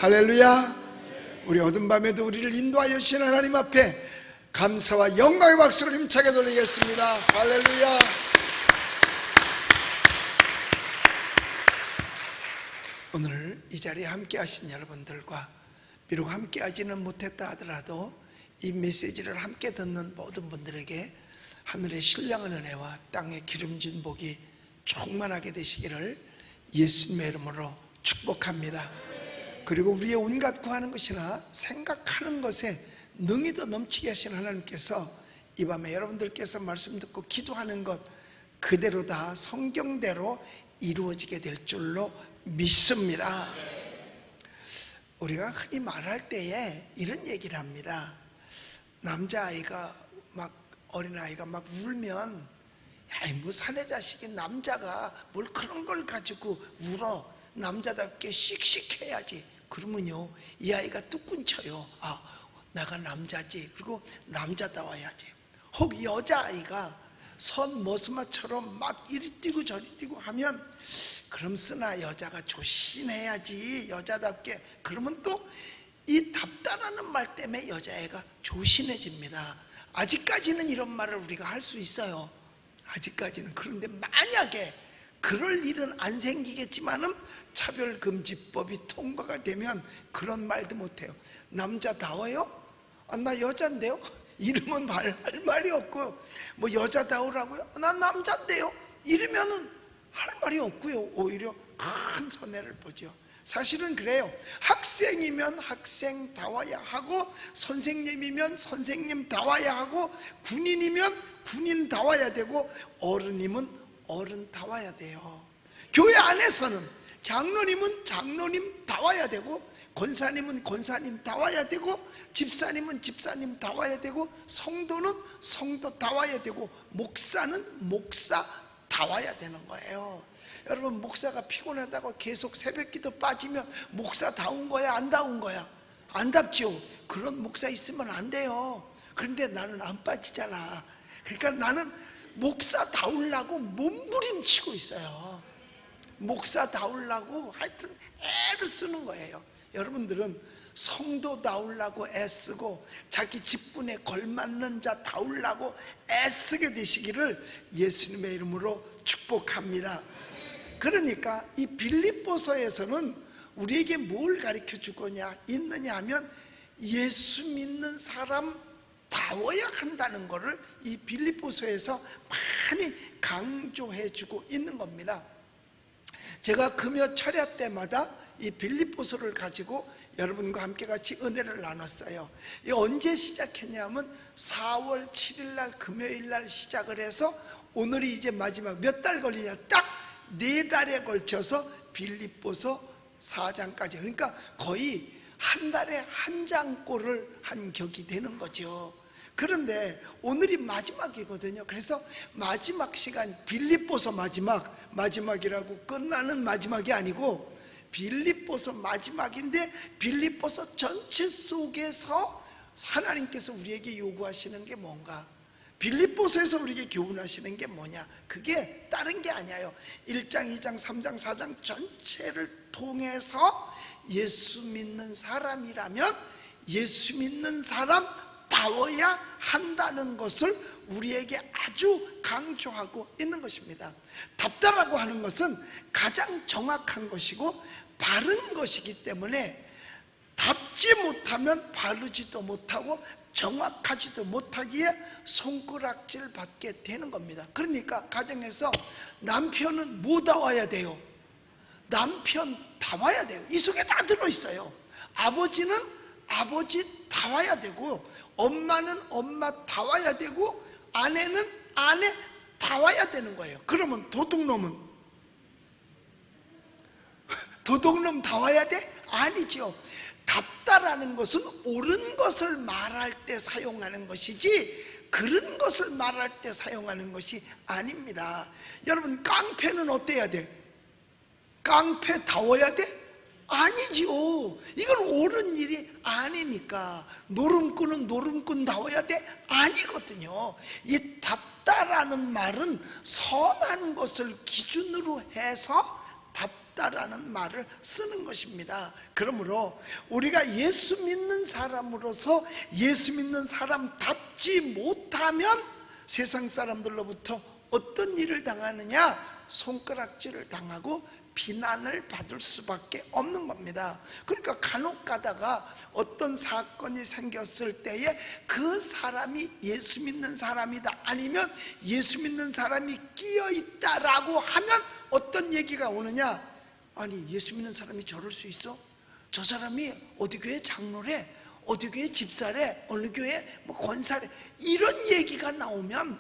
할렐루야. 우리 어둠 밤에도 우리를 인도하여 주신 하나님 앞에 감사와 영광의 박수를 힘차게 돌리겠습니다. 할렐루야. 오늘 이 자리에 함께 하신 여러분들과 비록 함께 하지는 못했다 하더라도 이 메시지를 함께 듣는 모든 분들에게 하늘의 신령한 은혜와 땅의 기름진 복이 충만하게 되시기를 예수님의 이름으로 축복합니다. 그리고 우리의 온갖 구하는 것이나 생각하는 것에 능히 더 넘치게 하신 하나님께서 이 밤에 여러분들께서 말씀 듣고 기도하는 것 그대로 다 성경대로 이루어지게 될 줄로 믿습니다. 우리가 흔히 말할 때에 이런 얘기를 합니다. 남자아이가 막 어린아이가 막 울면 야, 뭐 사내 자식이 남자가 뭘 그런 걸 가지고 울어, 남자답게 씩씩해야지. 그러면요 이 아이가 뚝 끊쳐요. 아, 내가 남자지. 그리고 남자다워야지. 혹 여자아이가 선 머스마처럼 막 이리 뛰고 저리 뛰고 하면 그럼 쓰나 여자가 조신해야지, 여자답게. 그러면 또 이 답답하는 말 때문에 여자애가 조신해집니다. 아직까지는 이런 말을 우리가 할 수 있어요. 아직까지는. 그런데 만약에 그럴 일은 안 생기겠지만은 차별금지법이 통과가 되면 그런 말도 못해요. 남자다워요? 아, 나 여잔데요? 이러면 할 말이 없고, 뭐 여자다우라고요? 난 남잔데요? 이러면은 할 말이 없고요. 오히려 큰 손해를 보죠. 사실은 그래요. 학생이면 학생다워야 하고, 선생님이면 선생님다워야 하고, 군인이면 군인다워야 되고, 어른이면 어른다워야 돼요. 교회 안에서는 장로님은 장로님다워야 되고, 권사님은 권사님다워야 되고, 집사님은 집사님다워야 되고, 성도는 성도다워야 되고, 목사는 목사다워야 되는 거예요. 여러분, 목사가 피곤하다고 계속 새벽기도 빠지면 목사다운 거야, 안 다운 거야? 안 답죠. 그런 목사 있으면 안 돼요. 그런데 나는 안 빠지잖아. 그러니까 나는 목사다우려고 몸부림치고 있어요. 목사다우려고 하여튼 애를 쓰는 거예요. 여러분들은 성도다우려고 애쓰고 자기 직분에 걸맞는 자 다우려고 애쓰게 되시기를 예수님의 이름으로 축복합니다. 그러니까 이 빌립보서에서는 우리에게 뭘 가르쳐 주거냐 있느냐 하면 예수 믿는 사람 다워야 한다는 것을 이 빌립보서에서 많이 강조해 주고 있는 겁니다. 제가 금요 철야 때마다 이 빌립보서를 가지고 여러분과 함께 같이 은혜를 나눴어요. 이 언제 시작했냐면 4월 7일 날 금요일 날 시작을 해서 오늘이 이제 마지막. 몇 달 걸리냐? 딱 4달에 걸쳐서 빌립보서 4장까지. 그러니까 거의 한 달에 한 장꼴을 한 격이 되는 거죠. 그런데 오늘이 마지막이거든요. 그래서 마지막 시간, 빌립보서 마지막이라고 끝나는 마지막이 아니고 빌립보서 마지막인데, 빌립보서 전체 속에서 하나님께서 우리에게 요구하시는 게 뭔가, 빌립보서에서 우리에게 교훈하시는 게 뭐냐, 그게 다른 게 아니에요. 1장, 2장, 3장, 4장 전체를 통해서 예수 믿는 사람이라면 예수 믿는 사람 다워야 한다는 것을 우리에게 아주 강조하고 있는 것입니다. 답다라고 하는 것은 가장 정확한 것이고 바른 것이기 때문에 답지 못하면 바르지도 못하고 정확하지도 못하기에 손가락질 받게 되는 겁니다. 그러니까 가정에서 남편은 뭐 다워야 돼요? 남편 다워야 돼요. 이 속에 다 들어있어요. 아버지는 아버지 다워야 되고, 엄마는 엄마 다워야 되고, 아내는 아내 다워야 되는 거예요. 그러면 도둑놈은? 도둑놈 다워야 돼? 아니죠. 답다라는 것은 옳은 것을 말할 때 사용하는 것이지 그런 것을 말할 때 사용하는 것이 아닙니다. 여러분, 깡패는 어때야 돼? 깡패 다워야 돼? 아니죠. 이건 옳은 일이 아니니까. 노름꾼은 노름꾼 다워야 돼? 아니거든요. 이 답다라는 말은 선한 것을 기준으로 해서 답 답다라는 말을 쓰는 것입니다. 그러므로 우리가 예수 믿는 사람으로서 예수 믿는 사람답지 못하면 세상 사람들로부터 어떤 일을 당하느냐? 손가락질을 당하고 비난을 받을 수밖에 없는 겁니다. 그러니까 간혹 가다가 어떤 사건이 생겼을 때에 그 사람이 예수 믿는 사람이다, 아니면 예수 믿는 사람이 끼어 있다라고 하면 어떤 얘기가 오느냐? 아니, 예수 믿는 사람이 저럴 수 있어? 저 사람이 어디 교회 장로래, 어디 교회 집사래, 어느 교회 뭐 권사래, 이런 얘기가 나오면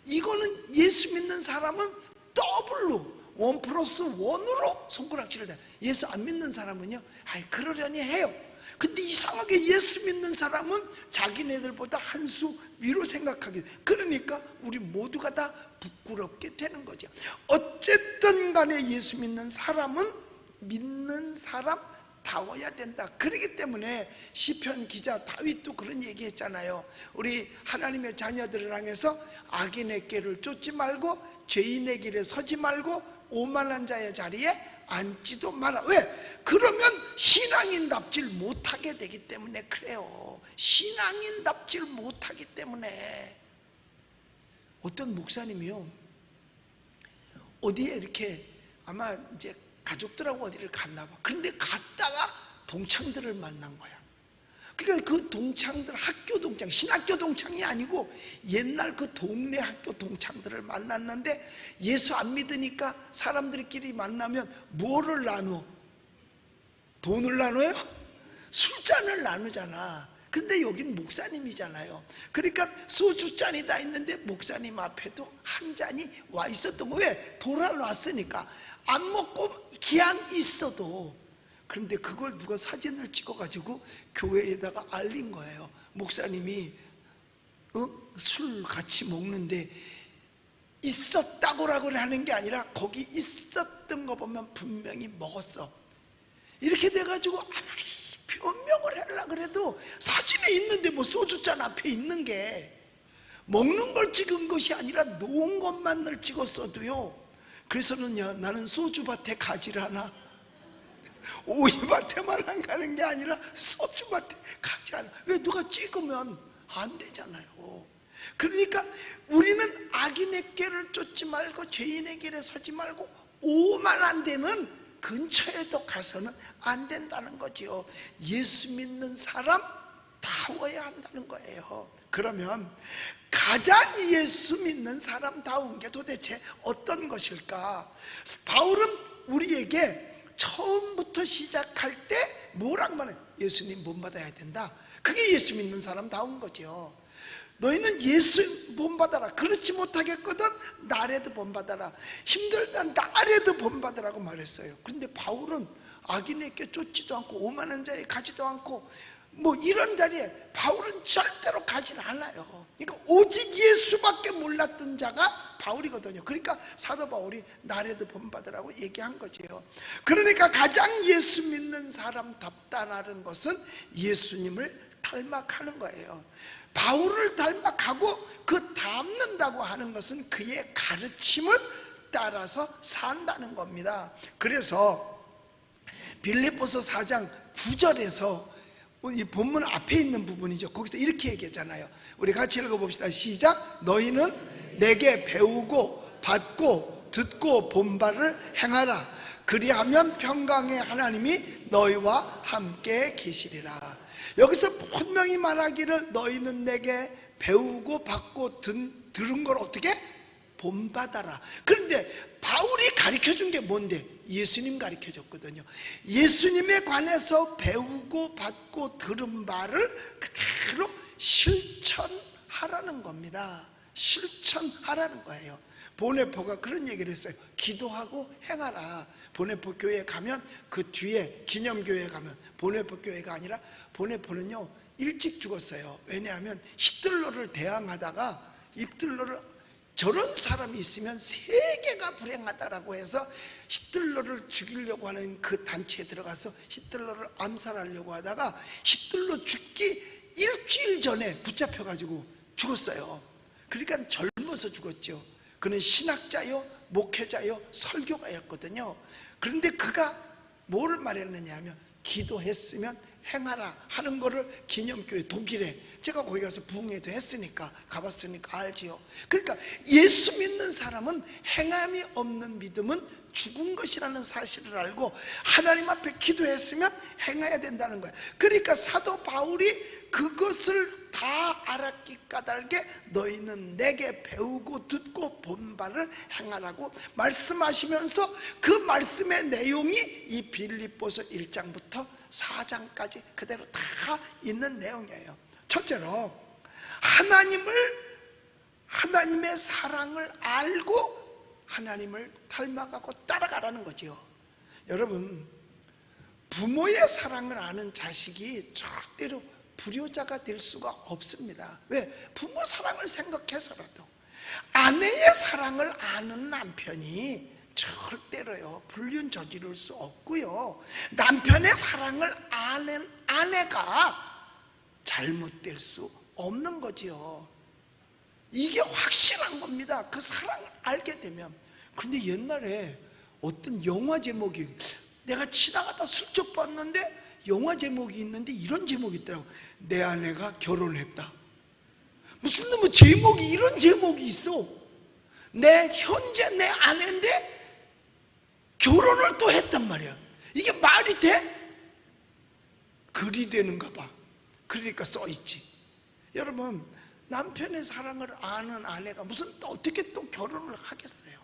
이거는 예수 믿는 사람은 더블로 1+1으로 손가락질을 대. 예수 안 믿는 사람은요, 아이 그러려니 해요. 근데 이상하게 예수 믿는 사람은 자기네들보다 한 수 위로 생각하게, 그러니까 우리 모두가 다 부끄럽게 되는 거죠. 어쨌든 간에 예수 믿는 사람은 믿는 사람다워야 된다. 그렇기 때문에 시편 기자 다윗도 그런 얘기 했잖아요. 우리 하나님의 자녀들을 향해서 악인의 길을 쫓지 말고 죄인의 길에 서지 말고 오만한 자의 자리에 앉지도 마라. 왜? 그러면 신앙인답질 못하게 되기 때문에 그래요. 신앙인답질 못하기 때문에. 어떤 목사님이요, 어디에 이렇게 아마 이제 가족들하고 어디를 갔나 봐. 그런데 갔다가 동창들을 만난 거야. 그러니까 그 동창들, 학교 동창, 신학교 동창이 아니고 옛날 그 동네 학교 동창들을 만났는데, 예수 안 믿으니까 사람들끼리 만나면 뭐를 나눠? 돈을 나눠요? 술잔을 나누잖아. 근데 여긴 목사님이잖아요. 그러니까 소주잔이 다 있는데 목사님 앞에도 한 잔이 와 있었던 거. 왜? 돌아놨으니까. 안 먹고 기한 있어도. 그런데 그걸 누가 사진을 찍어가지고 교회에다가 알린 거예요. 목사님이 술 같이 먹는데 있었다고라고 하는 게 아니라 거기 있었던 거 보면 분명히 먹었어. 이렇게 돼가지고 아무리 변명을 하려고 그래도 사진에 있는데 뭐 소주잔 앞에 있는 게 먹는 걸 찍은 것이 아니라 놓은 것만을 찍었어도요. 그래서는요, 나는 소주밭에 가지를 하나, 오이밭에만 안 가는 게 아니라 소주밭에 가지 않아. 왜? 누가 찍으면 안 되잖아요. 그러니까 우리는 악인의 길을 쫓지 말고 죄인의 길에 서지 말고 오만한 데는 근처에도 가서는 안 된다는 거지요. 예수 믿는 사람 다워야 한다는 거예요. 그러면 가장 예수 믿는 사람다운 게 도대체 어떤 것일까? 바울은 우리에게 처음부터 시작할 때 뭐라고 말해? 예수님 본받아야 된다. 그게 예수 믿는 사람다운 거죠. 너희는 예수 본받아라. 그렇지 못하겠거든 나라도 본받아라. 힘들면 나라도 본받으라고 말했어요. 그런데 바울은 악인에게 쫓지도 않고 오만한 자에 가지도 않고 뭐 이런 자리에 바울은 절대로 가진 않아요. 그러니까 오직 예수밖에 몰랐던 자가 바울이거든요. 그러니까 사도 바울이 나라도 본받으라고 얘기한 거죠. 그러니까 가장 예수 믿는 사람답다라는 것은 예수님을 닮아가는 거예요. 바울을 닮아가고 그 닮는다고 하는 것은 그의 가르침을 따라서 산다는 겁니다. 그래서 빌립보서 4장 9절에서 이 본문 앞에 있는 부분이죠. 거기서 이렇게 얘기했잖아요. 우리 같이 읽어봅시다. 시작. 너희는 내게 배우고 받고 듣고 본 바를 행하라. 그리하면 평강의 하나님이 너희와 함께 계시리라. 여기서 분명히 말하기를 너희는 내게 배우고 받고 들은 걸 어떻게? 본받아라. 그런데 바울이 가르쳐준 게 뭔데? 예수님 가르쳐줬거든요. 예수님에 관해서 배우고 받고 들은 바를 그대로 실천하라는 겁니다. 실천하라는 거예요. 보네포가 그런 얘기를 했어요. 기도하고 행하라. 보네포 교회에 가면 그 뒤에 기념교회에 가면 보네포 교회가 아니라 보네포는요 일찍 죽었어요. 왜냐하면 히틀러를 대항하다가 히틀러를 저런 사람이 있으면 세계가 불행하다라고 해서 히틀러를 죽이려고 하는 그 단체에 들어가서 히틀러를 암살하려고 하다가 히틀러 죽기 일주일 전에 붙잡혀가지고 죽었어요. 그러니까 젊어서 죽었죠. 그는 신학자요 목회자요 설교가였거든요. 그런데 그가 뭐를 말했느냐 하면 기도했으면 행하라 하는 거를 기념교회 독일에 제가 거기 가서 부흥회도 했으니까 가봤으니까 알지요. 그러니까 예수 믿는 사람은 행함이 없는 믿음은 죽은 것이라는 사실을 알고 하나님 앞에 기도했으면 행해야 된다는 거예요. 그러니까 사도 바울이 그것을 다 알았기 까닭에 너희는 내게 배우고 듣고 본 바를 행하라고 말씀하시면서 그 말씀의 내용이 이 빌립보서 1장부터 4장까지 그대로 다 있는 내용이에요. 첫째로 하나님의 사랑을 알고 하나님을 닮아가고 따라가라는 거죠. 여러분, 부모의 사랑을 아는 자식이 절대로 불효자가 될 수가 없습니다. 왜? 부모 사랑을 생각해서라도. 아내의 사랑을 아는 남편이 절대로요 불륜 저지를 수 없고요, 남편의 사랑을 아는 아내가 잘못될 수 없는 거지요. 이게 확실한 겁니다. 그 사랑을 알게 되면. 그런데 옛날에 어떤 영화 제목이, 내가 지나가다 슬쩍 봤는데 영화 제목이 있는데 이런 제목이 있더라고. 내 아내가 결혼했다. 무슨 놈의 제목이 이런 제목이 있어. 현재 내 아내인데 결혼을 또 했단 말이야. 이게 말이 돼? 글이 되는가 봐. 그러니까 써있지. 여러분, 남편의 사랑을 아는 아내가 무슨 또 어떻게 또 결혼을 하겠어요?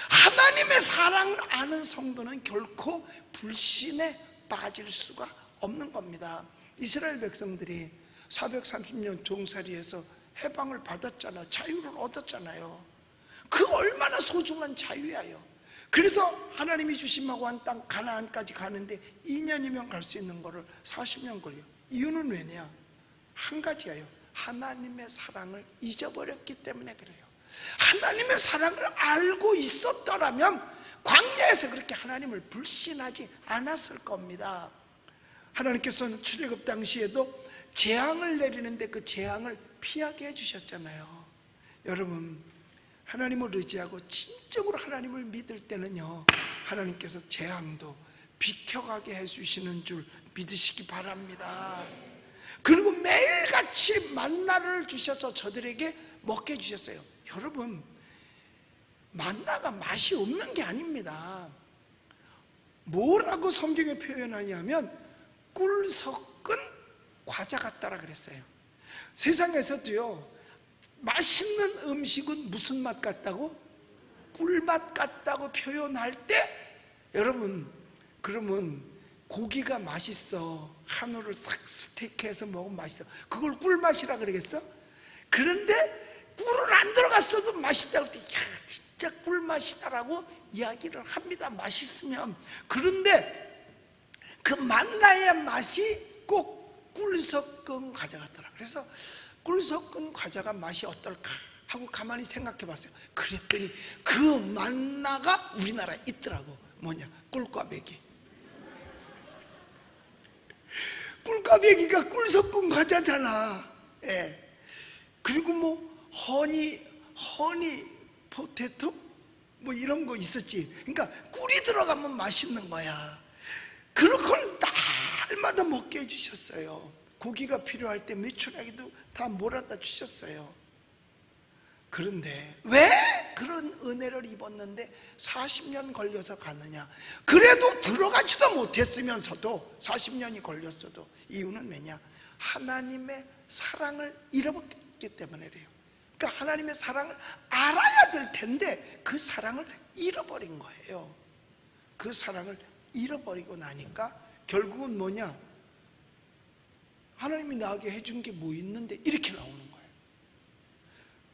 하나님의 사랑을 아는 성도는 결코 불신에 빠질 수가 없는 겁니다. 이스라엘 백성들이 430년 종살이에서 해방을 받았잖아. 자유를 얻었잖아요. 그 얼마나 소중한 자유야요. 그래서 하나님이 주심하고 한 땅 가나안까지 가는데 2년이면 갈 수 있는 거를 40년 걸려. 이유는 왜냐? 한 가지예요. 하나님의 사랑을 잊어버렸기 때문에 그래요. 하나님의 사랑을 알고 있었더라면 광야에서 그렇게 하나님을 불신하지 않았을 겁니다. 하나님께서는 출애굽 당시에도 재앙을 내리는데 그 재앙을 피하게 해주셨잖아요. 여러분, 하나님을 의지하고 진정으로 하나님을 믿을 때는요, 하나님께서 재앙도 비켜가게 해주시는 줄 믿으시기 바랍니다. 그리고 매일같이 만나를 주셔서 저들에게 먹게 해주셨어요. 여러분, 만나가 맛이 없는 게 아닙니다. 뭐라고 성경에 표현하냐면 꿀 섞은 과자 같다라 그랬어요. 세상에서도요, 맛있는 음식은 무슨 맛 같다고? 꿀맛 같다고 표현할 때, 여러분, 그러면 고기가 맛있어. 한우를 싹 스테이크해서 먹으면 맛있어. 그걸 꿀맛이라 그러겠어? 그런데 꿀은 안 들어갔어도 맛있다고 할 때, 야, 진짜 꿀맛이다라고 이야기를 합니다. 맛있으면. 그런데 그 만나의 맛이 꼭 꿀 섞은 과자 같더라. 그래서 꿀 섞은 과자가 맛이 어떨까 하고 가만히 생각해 봤어요. 그랬더니 그 만나가 우리나라에 있더라고. 뭐냐? 꿀꽈배기. 꿀꽈배기가 꿀 섞은 과자잖아. 예. 그리고 뭐 허니 포테토 뭐 이런 거 있었지. 그러니까 꿀이 들어가면 맛있는 거야. 그런 걸 날마다 먹게 해주셨어요. 고기가 필요할 때 메추라기도 다 몰아다 주셨어요. 그런데 왜 그런 은혜를 입었는데 40년 걸려서 가느냐? 그래도 들어가지도 못했으면서도 40년이 걸렸어도 이유는 왜냐? 하나님의 사랑을 잃어버렸기 때문에 그래요. 그러니까 하나님의 사랑을 알아야 될 텐데 그 사랑을 잃어버린 거예요. 그 사랑을 잃어버리고 나니까 결국은 뭐냐? 하나님이 나에게 해준 게 뭐 있는데 이렇게 나오는 거예요.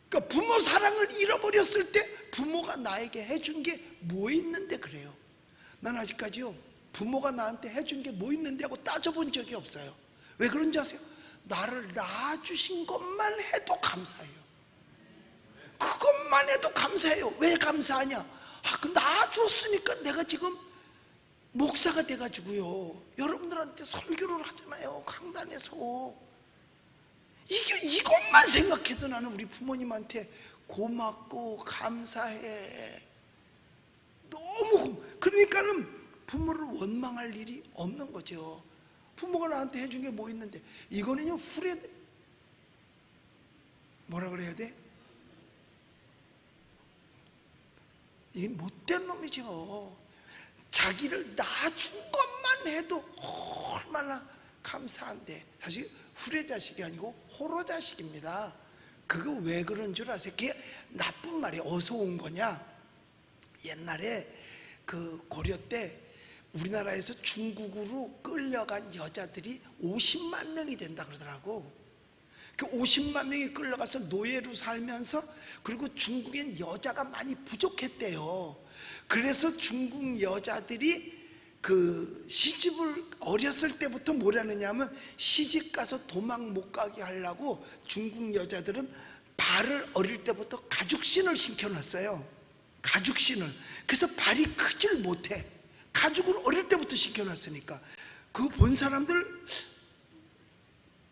그러니까 부모 사랑을 잃어버렸을 때 부모가 나에게 해준 게 뭐 있는데 그래요. 난 아직까지요, 부모가 나한테 해준 게 뭐 있는데 하고 따져본 적이 없어요. 왜 그런지 아세요? 나를 낳아주신 것만 해도 감사해요. 그것만 해도 감사해요. 왜 감사하냐? 그 낳아줬으니까 내가 지금 목사가 돼가지고요, 여러분들한테 설교를 하잖아요, 강단에서. 이것만 생각해도 나는 우리 부모님한테 고맙고 감사해. 너무. 그러니까는 부모를 원망할 일이 없는 거죠. 부모가 나한테 해준 게 뭐 있는데, 이거는요 뭐라 그래야 돼? 이게 못된 놈이죠. 자기를 낳아준 것만 해도 얼마나 감사한데, 사실 후레자식이 아니고 호로자식입니다. 그거 왜 그런 줄 아세요? 그게 나쁜 말이 어디서 온 거냐? 옛날에 그 고려 때 우리나라에서 중국으로 끌려간 여자들이 50만 명이 된다 그러더라고. 그 50만 명이 끌려가서 노예로 살면서, 그리고 중국엔 여자가 많이 부족했대요. 그래서 중국 여자들이 그 시집을 어렸을 때부터 뭐라느냐 하면, 시집 가서 도망 못 가게 하려고 중국 여자들은 발을 어릴 때부터 가죽신을 신겨놨어요. 가죽신을. 그래서 발이 크질 못해. 가죽을 어릴 때부터 신겨놨으니까. 그 본 사람들,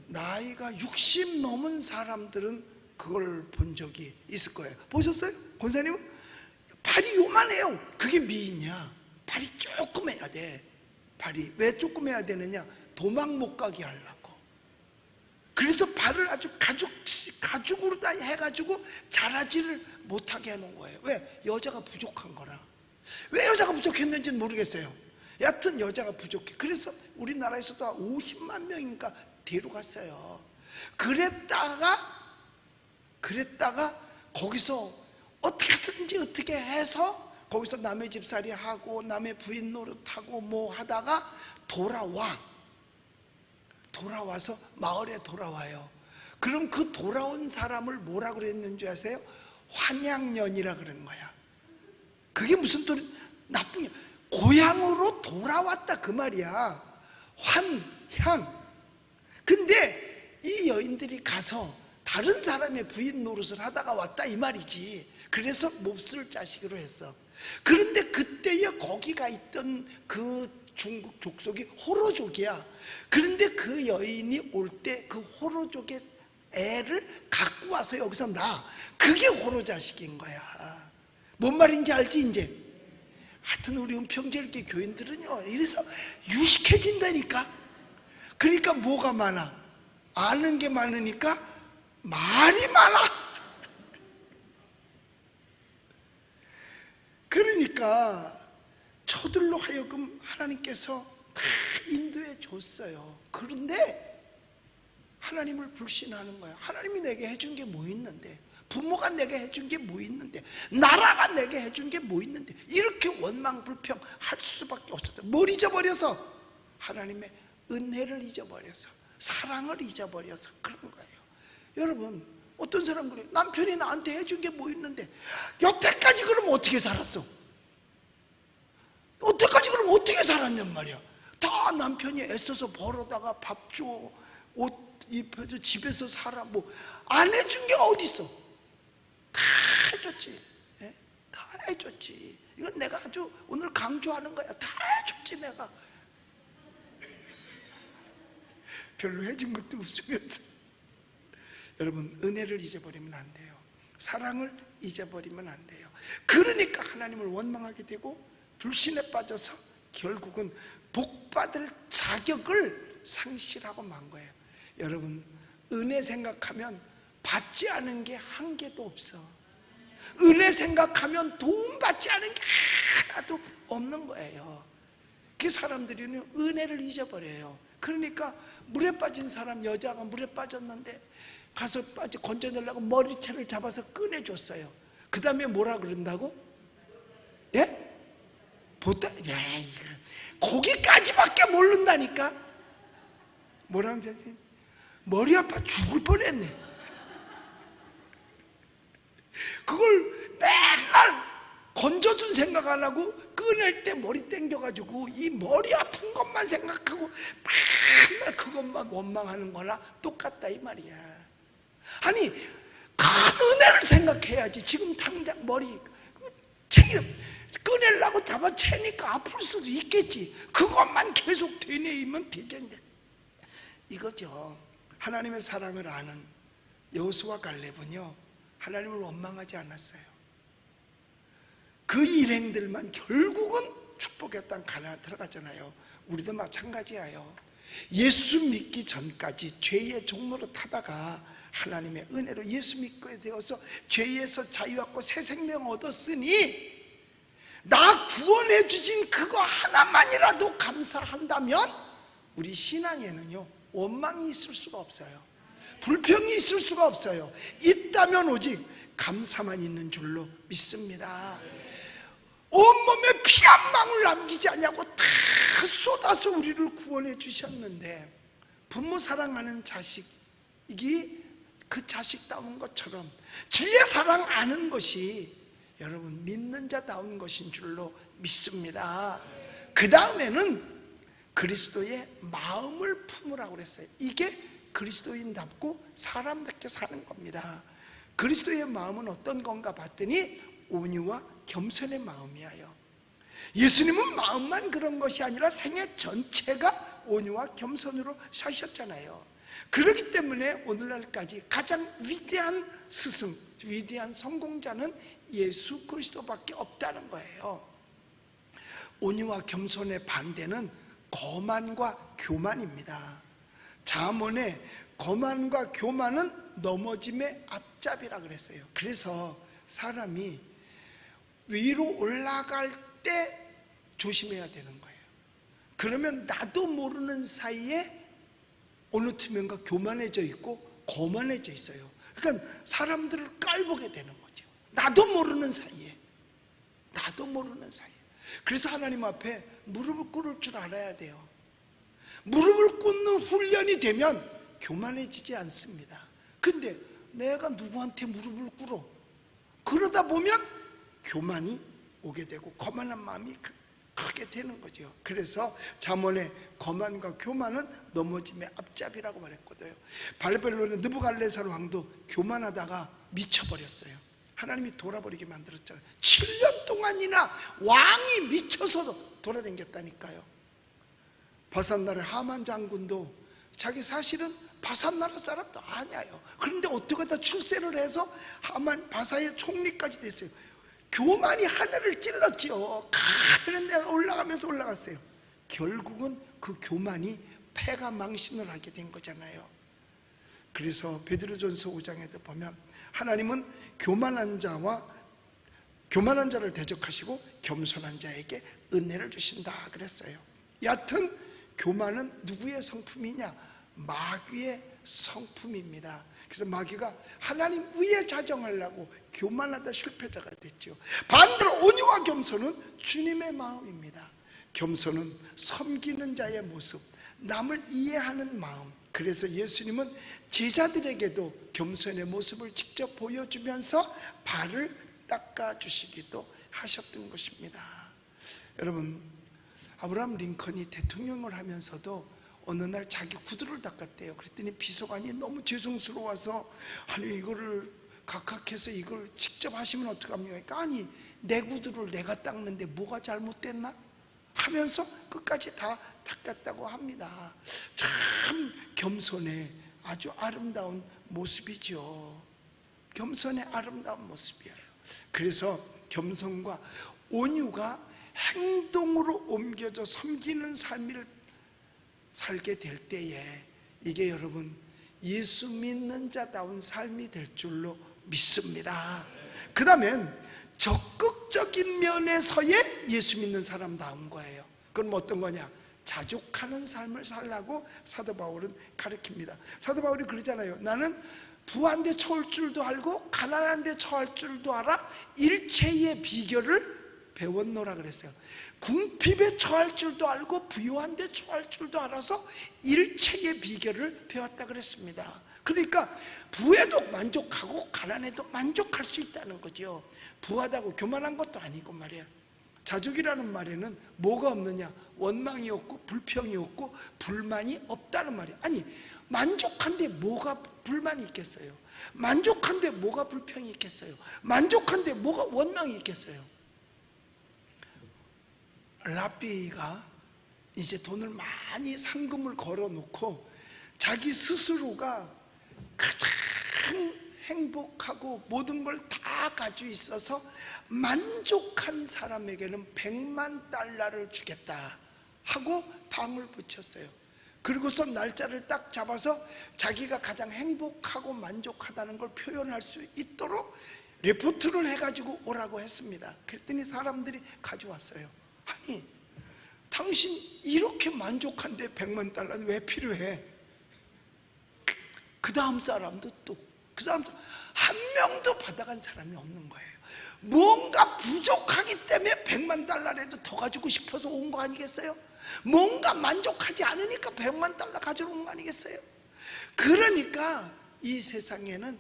나이가 60 넘은 사람들은 그걸 본 적이 있을 거예요. 보셨어요? 권사님은? 발이 요만해요. 그게 미인이야. 발이 조금 해야 돼. 발이 왜 조금 해야 되느냐? 도망 못 가게 하려고. 그래서 발을 아주 가죽으로 다 해가지고 자라지를 못하게 해놓은 거예요. 왜? 여자가 부족한 거라. 왜 여자가 부족했는지는 모르겠어요. 여하튼 여자가 부족해. 그래서 우리나라에서도 50만 명인가 데려갔어요. 그랬다가 거기서 어떻게 해서 거기서 남의 집살이 하고 남의 부인 노릇하고 뭐 하다가 돌아와서 마을에 돌아와요. 그럼 그 돌아온 사람을 뭐라 그랬는 줄 아세요? 환양년이라 그런 거야. 그게 무슨 또 나쁜, 고향으로 돌아왔다 그 말이야. 환향. 근데 이 여인들이 가서 다른 사람의 부인 노릇을 하다가 왔다 이 말이지. 그래서 몹쓸 자식으로 했어. 그런데 그때에 거기가 있던 그 중국 족속이 호로족이야. 그런데 그 여인이 올 때 그 호로족의 애를 갖고 와서 여기서 낳아. 그게 호로자식인 거야. 뭔 말인지 알지 이제? 하여튼 우리 은평제일교 교인들은요 이래서 유식해진다니까. 그러니까 뭐가 많아? 아는 게 많으니까 말이 많아. 그러니까 저들로 하여금 하나님께서 다 인도해 줬어요. 그런데 하나님을 불신하는 거야. 하나님이 내게 해준 게 뭐 있는데, 부모가 내게 해준 게 뭐 있는데, 나라가 내게 해준 게 뭐 있는데, 이렇게 원망불평 할 수밖에 없었다. 뭘 잊어버려서? 하나님의 은혜를 잊어버려서, 사랑을 잊어버려서 그런 거예요. 여러분, 어떤 사람 그래요. 남편이 나한테 해준 게 뭐 있는데, 여태까지 그럼 어떻게 살았어? 여태까지 그럼 어떻게 살았냔 말이야. 다 남편이 애써서 벌어다가 밥 줘, 옷 입혀줘, 집에서 살아, 뭐 안 해준 게 어딨어? 다 해줬지. 예? 다 해줬지. 이건 내가 아주 오늘 강조하는 거야. 다 해줬지 내가. 별로 해준 것도 없으면서. 여러분, 은혜를 잊어버리면 안 돼요. 사랑을 잊어버리면 안 돼요. 그러니까 하나님을 원망하게 되고 불신에 빠져서 결국은 복받을 자격을 상실하고 만 거예요. 여러분, 은혜 생각하면 받지 않은 게 한 개도 없어. 은혜 생각하면 도움 받지 않은 게 하나도 없는 거예요. 그 사람들이 은혜를 잊어버려요. 그러니까 물에 빠진 사람, 여자가 물에 빠졌는데 가서 건져내려고 머리채를 잡아서 꺼내줬어요. 그 다음에 뭐라 그런다고? 예? 보다, 야, 거기까지밖에 모른다니까? 뭐라는 선생님? 머리 아파 죽을 뻔했네. 그걸 맨날 건져준 생각 안 하고 꺼낼 때 머리 땡겨가지고 이 머리 아픈 것만 생각하고 맨날 그것만 원망하는 거나 똑같다 이 말이야. 아니, 큰 은혜를 생각해야지. 지금 당장 머리 꺼내려고 잡아채니까 아플 수도 있겠지. 그것만 계속 되뇌이면 되겠네. 이거죠. 하나님의 사랑을 아는 여호수아 갈렙은요 하나님을 원망하지 않았어요. 그 일행들만 결국은 축복의 땅 가나안 들어가잖아요. 우리도 마찬가지예요. 예수 믿기 전까지 죄의 종로로 타다가 하나님의 은혜로 예수 믿게 되어서 죄에서 자유하고 새 생명 얻었으니 나 구원해 주신 그거 하나만이라도 감사한다면 우리 신앙에는요 원망이 있을 수가 없어요. 불평이 있을 수가 없어요. 있다면 오직 감사만 있는 줄로 믿습니다. 온몸에 피 한 방울 남기지 않냐고 다 쏟아서 우리를 구원해 주셨는데, 부모 사랑하는 자식이 그 자식다운 것처럼 주의 사랑 아는 것이 여러분 믿는 자다운 것인 줄로 믿습니다. 그 다음에는 그리스도의 마음을 품으라고 그랬어요. 이게 그리스도인답고 사람답게 사는 겁니다. 그리스도의 마음은 어떤 건가 봤더니 온유와 겸손의 마음이에요. 예수님은 마음만 그런 것이 아니라 생애 전체가 온유와 겸손으로 사셨잖아요. 그렇기 때문에 오늘날까지 가장 위대한 스승, 위대한 성공자는 예수 그리스도밖에 없다는 거예요. 온유와 겸손의 반대는 거만과 교만입니다. 잠언에 거만과 교만은 넘어짐의 앞잡이라 그랬어요. 그래서 사람이 위로 올라갈 때 조심해야 되는 거예요. 그러면 나도 모르는 사이에 어느 틈엔가 교만해져 있고 거만해져 있어요. 그러니까 사람들을 깔보게 되는 거죠. 나도 모르는 사이에. 그래서 하나님 앞에 무릎을 꿇을 줄 알아야 돼요. 무릎을 꿇는 훈련이 되면 교만해지지 않습니다. 근데 내가 누구한테 무릎을 꿇어? 그러다 보면 교만이 오게 되고 거만한 마음이 크게 되는 거죠. 그래서 잠언에 거만과 교만은 넘어짐의 앞잡이라고 말했거든요. 바벨론의 느부갓네살 왕도 교만하다가 미쳐버렸어요. 하나님이 돌아버리게 만들었잖아요. 7년 동안이나 왕이 미쳐서 돌아다녔다니까요. 바산 나라 하만 장군도 자기 사실은 바산 나라 사람도 아니에요. 그런데 어떻게 다 출세를 해서 하만 바사의 총리까지 됐어요. 교만이 하늘을 찔렀지요. 그런데 올라가면서 올라갔어요. 결국은 그 교만이 패가 망신을 하게 된 거잖아요. 그래서 베드로전서 5장에도 보면 하나님은 교만한 자를 대적하시고 겸손한 자에게 은혜를 주신다 그랬어요. 여하튼 교만은 누구의 성품이냐? 마귀의 성품입니다. 그래서 마귀가 하나님 위에 자정하려고 교만하다 실패자가 됐죠. 반대로 온유와 겸손은 주님의 마음입니다. 겸손은 섬기는 자의 모습, 남을 이해하는 마음. 그래서 예수님은 제자들에게도 겸손의 모습을 직접 보여주면서 발을 닦아주시기도 하셨던 것입니다. 여러분, 아브라함 링컨이 대통령을 하면서도 어느 날 자기 구두를 닦았대요. 그랬더니 비서관이 너무 죄송스러워서 아니 이거를 각각해서 이걸 직접 하시면 어떡합니까? 아니 내 구두를 내가 닦는데 뭐가 잘못됐나? 하면서 끝까지 다 닦았다고 합니다. 참 겸손의 아주 아름다운 모습이죠. 겸손의 아름다운 모습이에요. 그래서 겸손과 온유가 행동으로 옮겨져 섬기는 삶을 살게 될 때에 이게 여러분 예수 믿는 자다운 삶이 될 줄로 믿습니다. 그 다음엔 적극적인 면에서의 예수 믿는 사람다운 거예요. 그건 뭐 어떤 거냐? 자족하는 삶을 살라고 사도 바울은 가르칩니다. 사도 바울이 그러잖아요. 나는 부한 데 처할 줄도 알고 가난한 데 처할 줄도 알아 일체의 비결을 배웠노라 그랬어요. 궁핍에 처할 줄도 알고 부유한 데 처할 줄도 알아서 일체의 비결을 배웠다 그랬습니다. 그러니까 부에도 만족하고 가난에도 만족할 수 있다는 거죠. 부하다고 교만한 것도 아니고 말이야. 자족이라는 말에는 뭐가 없느냐? 원망이 없고 불평이 없고 불만이 없다는 말이야. 아니 만족한데 뭐가 불만이 있겠어요? 만족한데 뭐가 불평이 있겠어요? 만족한데 뭐가 원망이 있겠어요? 랍비가 이제 돈을 많이 상금을 걸어놓고 자기 스스로가 가장 행복하고 모든 걸 다 가지고 있어서 만족한 사람에게는 100만 달러를 주겠다 하고 방을 붙였어요. 그리고서 날짜를 딱 잡아서 자기가 가장 행복하고 만족하다는 걸 표현할 수 있도록 리포트를 해가지고 오라고 했습니다. 그랬더니 사람들이 가져왔어요. 아니, 당신 이렇게 만족한데 100만 달러는 왜 필요해? 그 다음 사람도 또 그 사람도 한 명도 받아간 사람이 없는 거예요. 뭔가 부족하기 때문에 100만 달러라도 더 가지고 싶어서 온 거 아니겠어요? 뭔가 만족하지 않으니까 100만 달러 가지러 온 거 아니겠어요? 그러니까 이 세상에는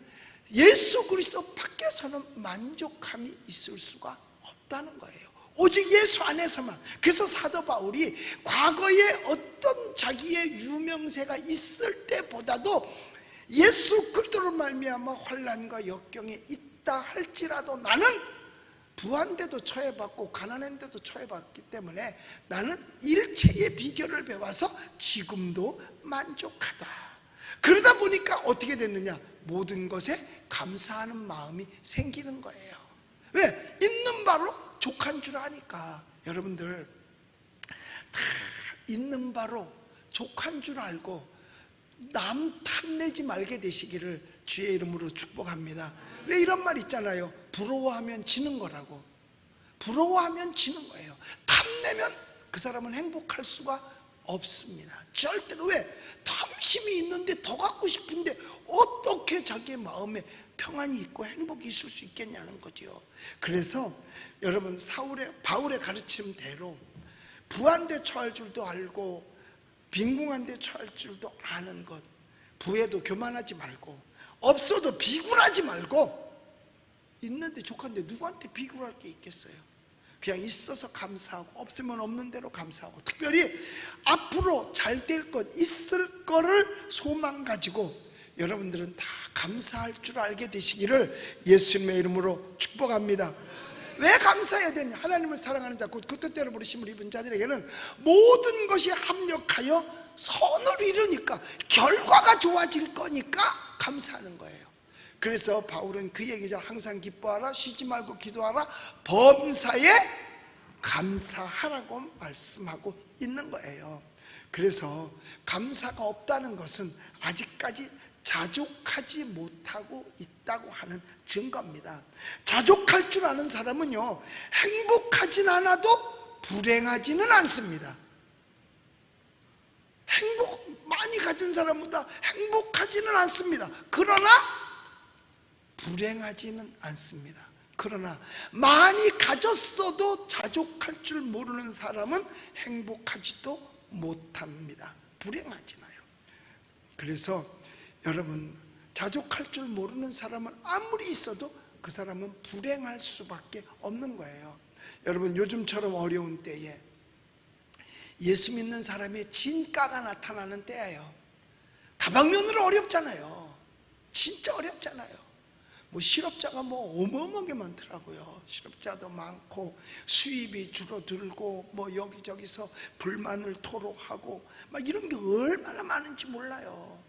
예수 그리스도 밖에서는 만족함이 있을 수가 없다는 거예요. 오직 예수 안에서만. 그래서 사도 바울이 과거에 어떤 자기의 유명세가 있을 때보다도 예수 그리스도로 말미암아 환난과 역경에 있다 할지라도 나는 부한데도 처해봤고 가난한데도 처해봤기 때문에 나는 일체의 비결을 배워서 지금도 만족하다. 그러다 보니까 어떻게 됐느냐? 모든 것에 감사하는 마음이 생기는 거예요. 왜? 있는 바로 족한 줄 아니까. 여러분들 다 있는 바로 족한 줄 알고 남 탐내지 말게 되시기를 주의 이름으로 축복합니다. 왜 이런 말 있잖아요. 부러워하면 지는 거라고. 부러워하면 지는 거예요. 탐내면 그 사람은 행복할 수가 없습니다. 절대로. 왜? 탐심이 있는데 더 갖고 싶은데 어떻게 자기의 마음에 평안이 있고 행복이 있을 수 있겠냐는 거죠. 그래서 여러분 바울의 가르침대로 부한데 처할 줄도 알고 빈궁한데 처할 줄도 아는 것, 부에도 교만하지 말고 없어도 비굴하지 말고, 있는데 족한데 누구한테 비굴할 게 있겠어요? 그냥 있어서 감사하고 없으면 없는 대로 감사하고, 특별히 앞으로 잘 될 것 있을 거를 소망 가지고 여러분들은 다 감사할 줄 알게 되시기를 예수님의 이름으로 축복합니다. 왜 감사해야 되냐? 하나님을 사랑하는 자, 곧 그 뜻대로 부르심을 입은 자들에게는 모든 것이 합력하여 선을 이루니까, 결과가 좋아질 거니까 감사하는 거예요. 그래서 바울은 그 얘기죠. 항상 기뻐하라, 쉬지 말고 기도하라, 범사에 감사하라고 말씀하고 있는 거예요. 그래서 감사가 없다는 것은 아직까지 자족하지 못하고 있다고 하는 증거입니다. 자족할 줄 아는 사람은요, 행복하진 않아도 불행하지는 않습니다. 행복 많이 가진 사람보다 행복하지는 않습니다. 그러나 불행하지는 않습니다. 그러나 많이 가졌어도 자족할 줄 모르는 사람은 행복하지도 못합니다. 불행하지나요. 그래서 여러분, 자족할 줄 모르는 사람은 아무리 있어도 그 사람은 불행할 수밖에 없는 거예요. 여러분, 요즘처럼 어려운 때에 예수 믿는 사람의 진가가 나타나는 때예요. 다방면으로 어렵잖아요. 진짜 어렵잖아요. 뭐 실업자가 뭐 어마어마하게 많더라고요. 실업자도 많고 수입이 줄어들고 뭐 여기저기서 불만을 토로하고 막 이런 게 얼마나 많은지 몰라요.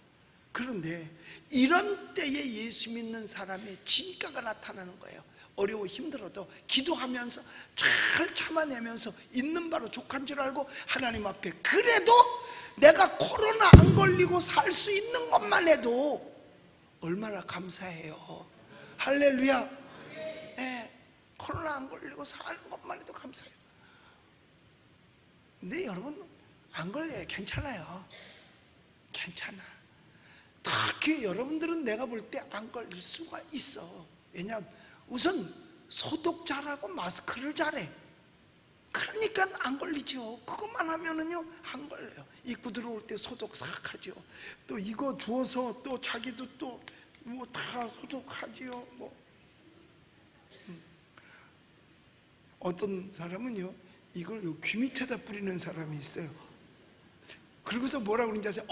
그런데 이런 때에 예수 믿는 사람의 진가가 나타나는 거예요. 어려워 힘들어도 기도하면서 잘 참아내면서 있는 바로 족한 줄 알고 하나님 앞에, 그래도 내가 코로나 안 걸리고 살 수 있는 것만 해도 얼마나 감사해요. 할렐루야. 네, 코로나 안 걸리고 사는 것만 해도 감사해요. 근데 여러분, 안 걸려요. 괜찮아요. 괜찮아. 특히 여러분들은 내가 볼 때 안 걸릴 수가 있어. 왜냐하면 우선 소독 잘하고 마스크를 잘해. 그러니까 안 걸리죠. 그것만 하면은요 안 걸려요. 입구 들어올 때 소독 싹 하죠. 또 이거 주워서 또 자기도 또 뭐 다 소독하지요. 뭐 어떤 사람은요 이걸 귀 밑에다 뿌리는 사람이 있어요. 그러고서 뭐라 그러는지 아세요?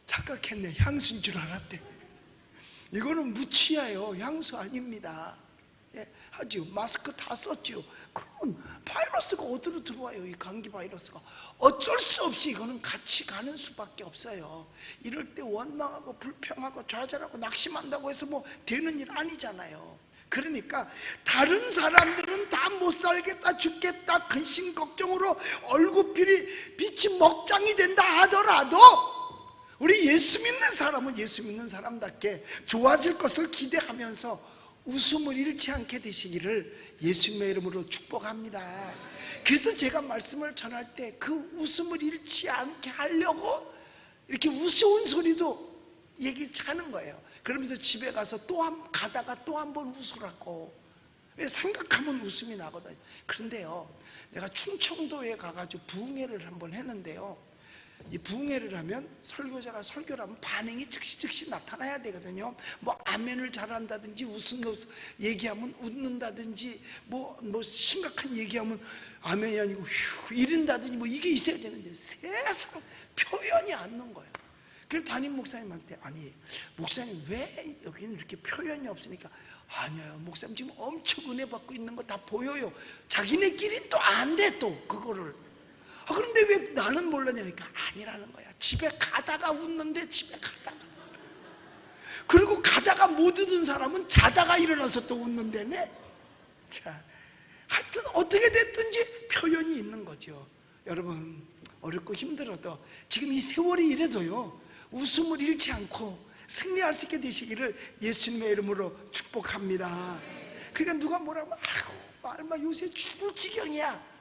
착각했네. 향수인 줄 알았대. 이거는 무치야요. 향수 아닙니다. 예, 하지요. 마스크 다 썼지요. 그러면 바이러스가 어디로 들어와요? 이 감기 바이러스가. 어쩔 수 없이 이거는 같이 가는 수밖에 없어요. 이럴 때 원망하고 불평하고 좌절하고 낙심한다고 해서 뭐 되는 일 아니잖아요. 그러니까 다른 사람들은 다 못 살겠다, 죽겠다, 근심 걱정으로 빛이 먹장이 된다 하더라도 우리 예수 믿는 사람은 예수 믿는 사람답게 좋아질 것을 기대하면서 웃음을 잃지 않게 되시기를 예수님의 이름으로 축복합니다. 그래서 제가 말씀을 전할 때 그 웃음을 잃지 않게 하려고 이렇게 우스운 소리도 얘기하는 거예요. 그러면서 집에 가서 가다가 또 한 번 웃으라고. 생각하면 웃음이 나거든요. 그런데요, 내가 충청도에 가가지고 부흥회를 한번 했는데요, 이 부흥회를 하면 설교자가 설교를 하면 반응이 즉시 나타나야 되거든요. 뭐 아멘을 잘한다든지 얘기하면 웃는다든지 뭐 심각한 얘기하면 아멘이 아니고 휴 이른다든지 뭐 이게 있어야 되는데 세상 표현이 안 나는 거예요. 그래서 담임 목사님한테 아니 목사님 왜 여기는 이렇게 표현이 없으니까 아니에요 목사님 지금 엄청 은혜 받고 있는 거 다 보여요. 자기네끼리는 또 안 돼 또 그거를. 그런데 왜 나는 몰랐냐니까 아니라는 거야. 집에 가다가 웃는데 집에 가다가 그리고 가다가 못 웃은 사람은 자다가 일어나서 또 웃는다네. 자, 하여튼 어떻게 됐든지 표현이 있는 거죠. 여러분 어렵고 힘들어도 지금 이 세월이 이래도요 웃음을 잃지 않고 승리할 수 있게 되시기를 예수님의 이름으로 축복합니다. 그러니까 누가 뭐라고 말마 요새 죽을 지경이야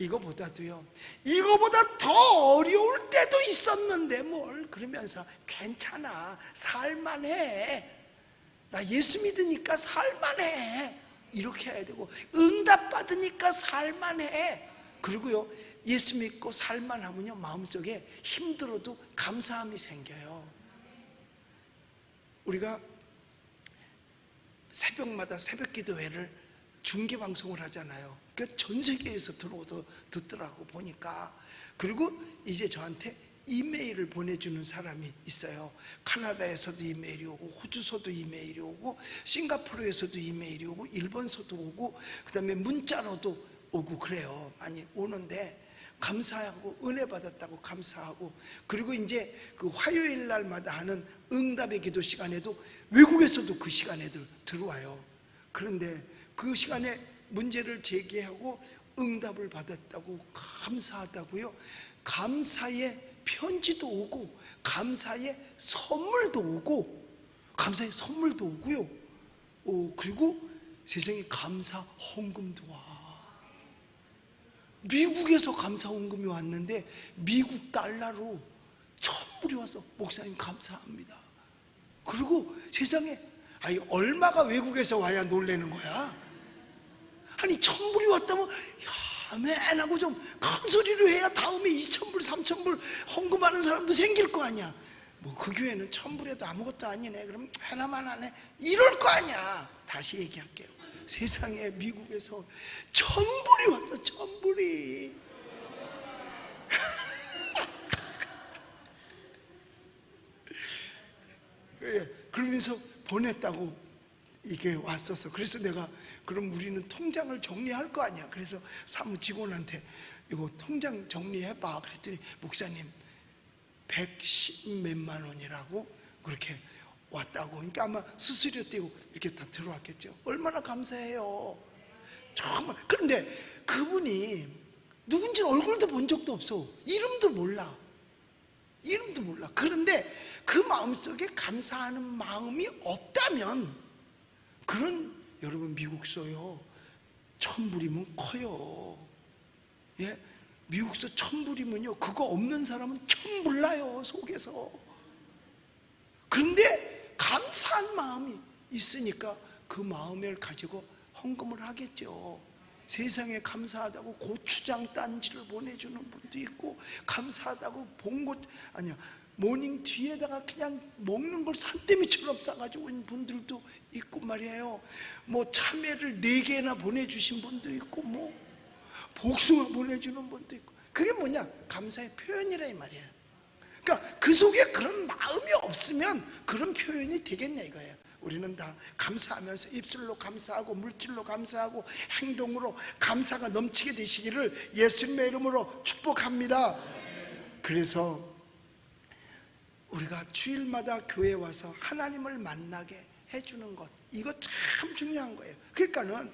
이거보다도요 이거보다 더 어려울 때도 있었는데 뭘 그러면서 괜찮아 살만해 나 예수 믿으니까 살만해 이렇게 해야 되고 응답 받으니까 살만해. 그리고요 예수 믿고 살만하면요 마음속에 힘들어도 감사함이 생겨요. 우리가 새벽마다 새벽기도회를 중계방송을 하잖아요. 그 전 세계에서 들어오서 듣더라고 보니까. 그리고 이제 저한테 이메일을 보내주는 사람이 있어요. 카나다에서도 이메일이 오고 호주서도 이메일이 오고 싱가포르에서도 이메일이 오고 일본서도 오고 그 다음에 문자로도 오고 그래요. 많이 오는데 감사하고 은혜 받았다고 감사하고 그리고 이제 그 화요일 날마다 하는 응답의 기도 시간에도 외국에서도 그 시간에도 들어와요. 그런데 그 시간에 문제를 제기하고 응답을 받았다고 감사하다고요. 감사의 편지도 오고 감사의 선물도 오고 감사의 선물도 오고요. 그리고 세상에 감사 헌금도 와. 미국에서 감사 헌금이 왔는데 미국 달러로 천불이 와서 목사님 감사합니다. 그리고 세상에 얼마가 외국에서 와야 놀라는 거야. 아니 천불이 왔다면 아멘 하고 좀 큰 소리로 해야 다음에 2,000불 3,000불 헌금하는 사람도 생길 거 아니야. 뭐 그 교회는 1,000불에도 아무것도 아니네 그럼 하나만 하네 이럴 거 아니야. 다시 얘기할게요. 세상에 미국에서 1,000불이 왔어. 1,000불이 그러면서 보냈다고 이게 왔어서 그래서 내가 그럼 우리는 통장을 정리할 거 아니야. 그래서 사무 직원한테 이거 통장 정리해봐 그랬더니 목사님 110몇만 원이라고 그렇게 왔다고. 그러니까 아마 수수료 떼고 이렇게 다 들어왔겠죠. 얼마나 감사해요 정말. 그런데 그분이 누군지 얼굴도 본 적도 없어. 이름도 몰라. 그런데 그 마음속에 감사하는 마음이 없다면 그런 여러분 미국서요 1,000불이면 커요. 예? 미국서 1,000불이면요 그거 없는 사람은 천불 나요 속에서. 그런데 감사한 마음이 있으니까 그 마음을 가지고 헌금을 하겠죠. 세상에 감사하다고 고추장 단지를 보내주는 분도 있고 감사하다고 모닝 뒤에다가 그냥 먹는 걸 산더미처럼 싸가지고 있는 분들도 있고 말이에요. 뭐 참외를 4개나 보내주신 분도 있고 뭐 복숭아 보내주는 분도 있고. 그게 뭐냐? 감사의 표현이라 이 말이에요. 그러니까 그 속에 그런 마음이 없으면 그런 표현이 되겠냐 이거예요. 우리는 다 감사하면서 입술로 감사하고 물질로 감사하고 행동으로 감사가 넘치게 되시기를 예수님의 이름으로 축복합니다. 그래서 우리가 주일마다 교회에 와서 하나님을 만나게 해주는 것, 이거 참 중요한 거예요. 그러니까는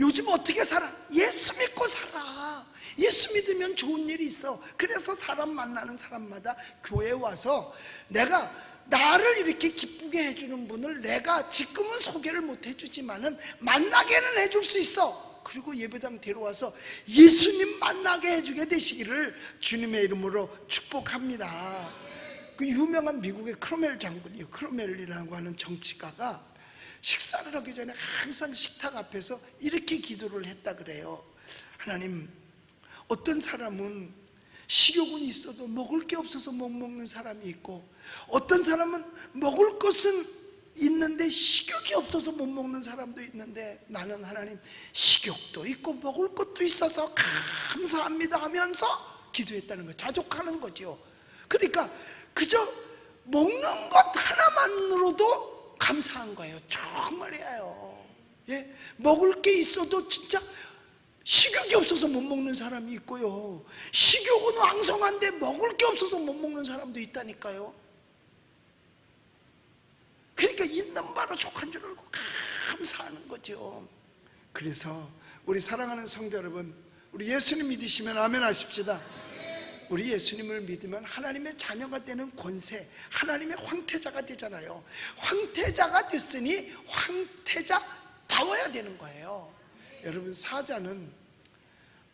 요즘 어떻게 살아? 예수 믿고 살아. 예수 믿으면 좋은 일이 있어. 그래서 사람 만나는 사람마다 교회에 와서 내가 나를 이렇게 기쁘게 해주는 분을 내가 지금은 소개를 못 해주지만은 만나게는 해줄 수 있어. 그리고 예배당 데려와서 예수님 만나게 해주게 되시기를 주님의 이름으로 축복합니다. 그 유명한 미국의 크로멜 장군이요, 크로멜이라고 하는 정치가가 식사를 하기 전에 항상 식탁 앞에서 이렇게 기도를 했다 그래요. 하나님, 어떤 사람은 식욕은 있어도 먹을 게 없어서 못 먹는 사람이 있고, 어떤 사람은 먹을 것은 있는데 식욕이 없어서 못 먹는 사람도 있는데, 나는 하나님 식욕도 있고 먹을 것도 있어서 감사합니다 하면서 기도했다는 거예요. 자족하는 거죠. 그러니까 그저 먹는 것 하나만으로도 감사한 거예요. 정말이에요. 예? 먹을 게 있어도 진짜 식욕이 없어서 못 먹는 사람이 있고요, 식욕은 왕성한데 먹을 게 없어서 못 먹는 사람도 있다니까요. 그러니까 있는 바로 족한 줄 알고 감사하는 거죠. 그래서 우리 사랑하는 성도 여러분, 우리 예수님 믿으시면 아멘 하십시다. 우리 예수님을 믿으면 하나님의 자녀가 되는 권세, 하나님의 황태자가 되잖아요. 황태자가 됐으니 황태자다워야 되는 거예요. 여러분, 사자는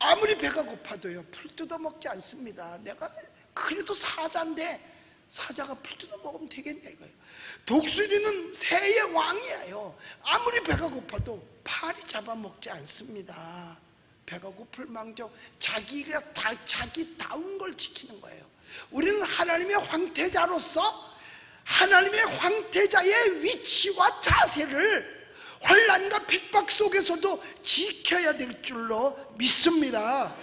아무리 배가 고파도요 풀 뜯어 먹지 않습니다. 내가 그래도 사자인데 사자가 풀 뜯어 먹으면 되겠냐 이거예요. 독수리는 새의 왕이에요. 아무리 배가 고파도 파리 잡아먹지 않습니다. 배가 고플 망정 자기다운 걸 지키는 거예요. 우리는 하나님의 황태자로서 하나님의 황태자의 위치와 자세를 환난과 핍박 속에서도 지켜야 될 줄로 믿습니다.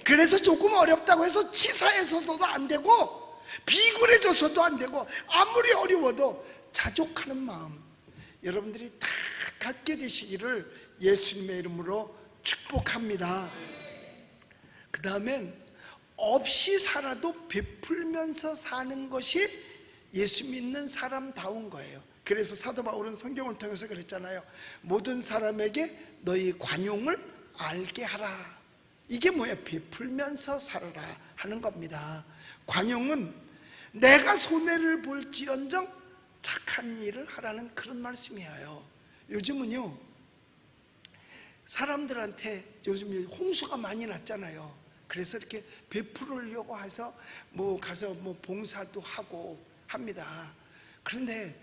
그래서 조금 어렵다고 해서 치사해서도 안 되고 비굴해져서도 안 되고, 아무리 어려워도 자족하는 마음 여러분들이 다 갖게 되시기를 예수님의 이름으로 축복합니다. 그 다음엔 없이 살아도 베풀면서 사는 것이 예수 믿는 사람다운 거예요. 그래서 사도 바울은 성경을 통해서 그랬잖아요. 모든 사람에게 너희 관용을 알게 하라. 이게 뭐예요? 베풀면서 살아라 하는 겁니다. 관용은 내가 손해를 볼지언정 착한 일을 하라는 그런 말씀이에요. 요즘은요 사람들한테 요즘 홍수가 많이 났잖아요. 그래서 이렇게 베풀으려고 해서 뭐 가서 뭐 봉사도 하고 합니다. 그런데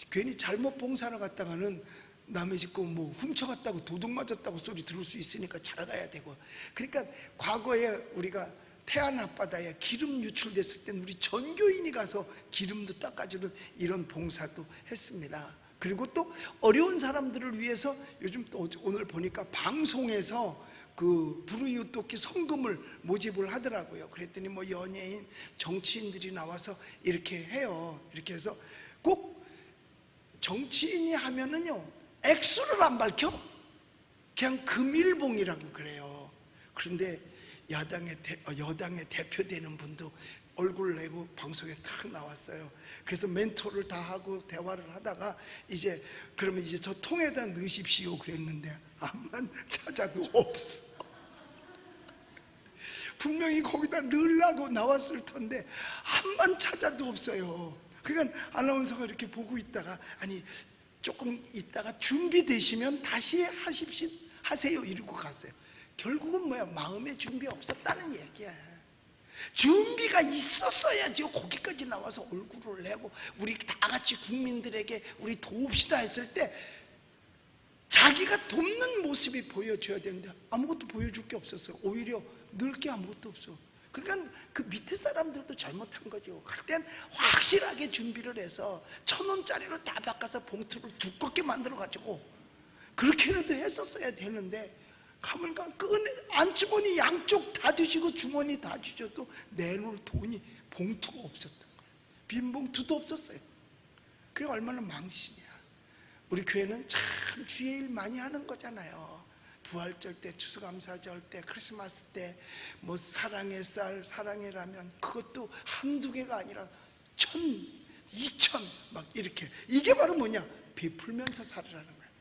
괜히 잘못 봉사를 갔다가는 남의 집 거 뭐 훔쳐갔다고 도둑 맞았다고 소리 들을 수 있으니까 잘 가야 되고. 그러니까 과거에 우리가 태안 앞바다에 기름 유출됐을 땐 우리 전교인이 가서 기름도 닦아주는 이런 봉사도 했습니다. 그리고 또 어려운 사람들을 위해서 요즘 또 오늘 보니까 방송에서 그 불우이웃돕기 성금을 모집을 하더라고요. 그랬더니 뭐 연예인, 정치인들이 나와서 이렇게 해요. 이렇게 해서 꼭 정치인이 하면은요 액수를 안 밝혀. 그냥 금일봉이라고 그래요. 그런데 여당의 대표되는 분도 얼굴 내고 방송에 탁 나왔어요. 그래서 멘토를 다 하고 대화를 하다가 이제 그러면 이제 저 통에다 넣으십시오 그랬는데 암만 찾아도 없어. 분명히 거기다 넣으려고 나왔을 텐데 암만 찾아도 없어요. 그러니까 아나운서가 이렇게 보고 있다가 아니 조금 있다가 준비되시면 다시 하세요 이러고 갔어요. 결국은 뭐야? 마음의 준비 없었다는 얘기야. 준비가 있었어야지 거기까지 나와서 얼굴을 내고 우리 다 같이 국민들에게 우리 도웁시다 했을 때 자기가 돕는 모습이 보여줘야 되는데 아무것도 보여줄 게 없었어요. 오히려 늘 게 아무것도 없어. 그러니까 그 밑에 사람들도 잘못한 거죠. 그땐 확실하게 준비를 해서 1,000원짜리로 다 바꿔서 봉투를 두껍게 만들어가지고 그렇게라도 했었어야 되는데 가물가 안주머니 양쪽 다 주시고 주머니 다 주셔도 내놓을 돈이 봉투가 없었던 거예요. 빈 봉투도 없었어요. 그게 얼마나 망신이야. 우리 교회는 참 주의 일 많이 하는 거잖아요. 부활절 때, 추수감사절 때, 크리스마스 때, 뭐 사랑의 쌀, 사랑의 라면, 그것도 한두 개가 아니라 1000, 2000 막 이렇게. 이게 바로 뭐냐? 베풀면서 살으라는 거예요.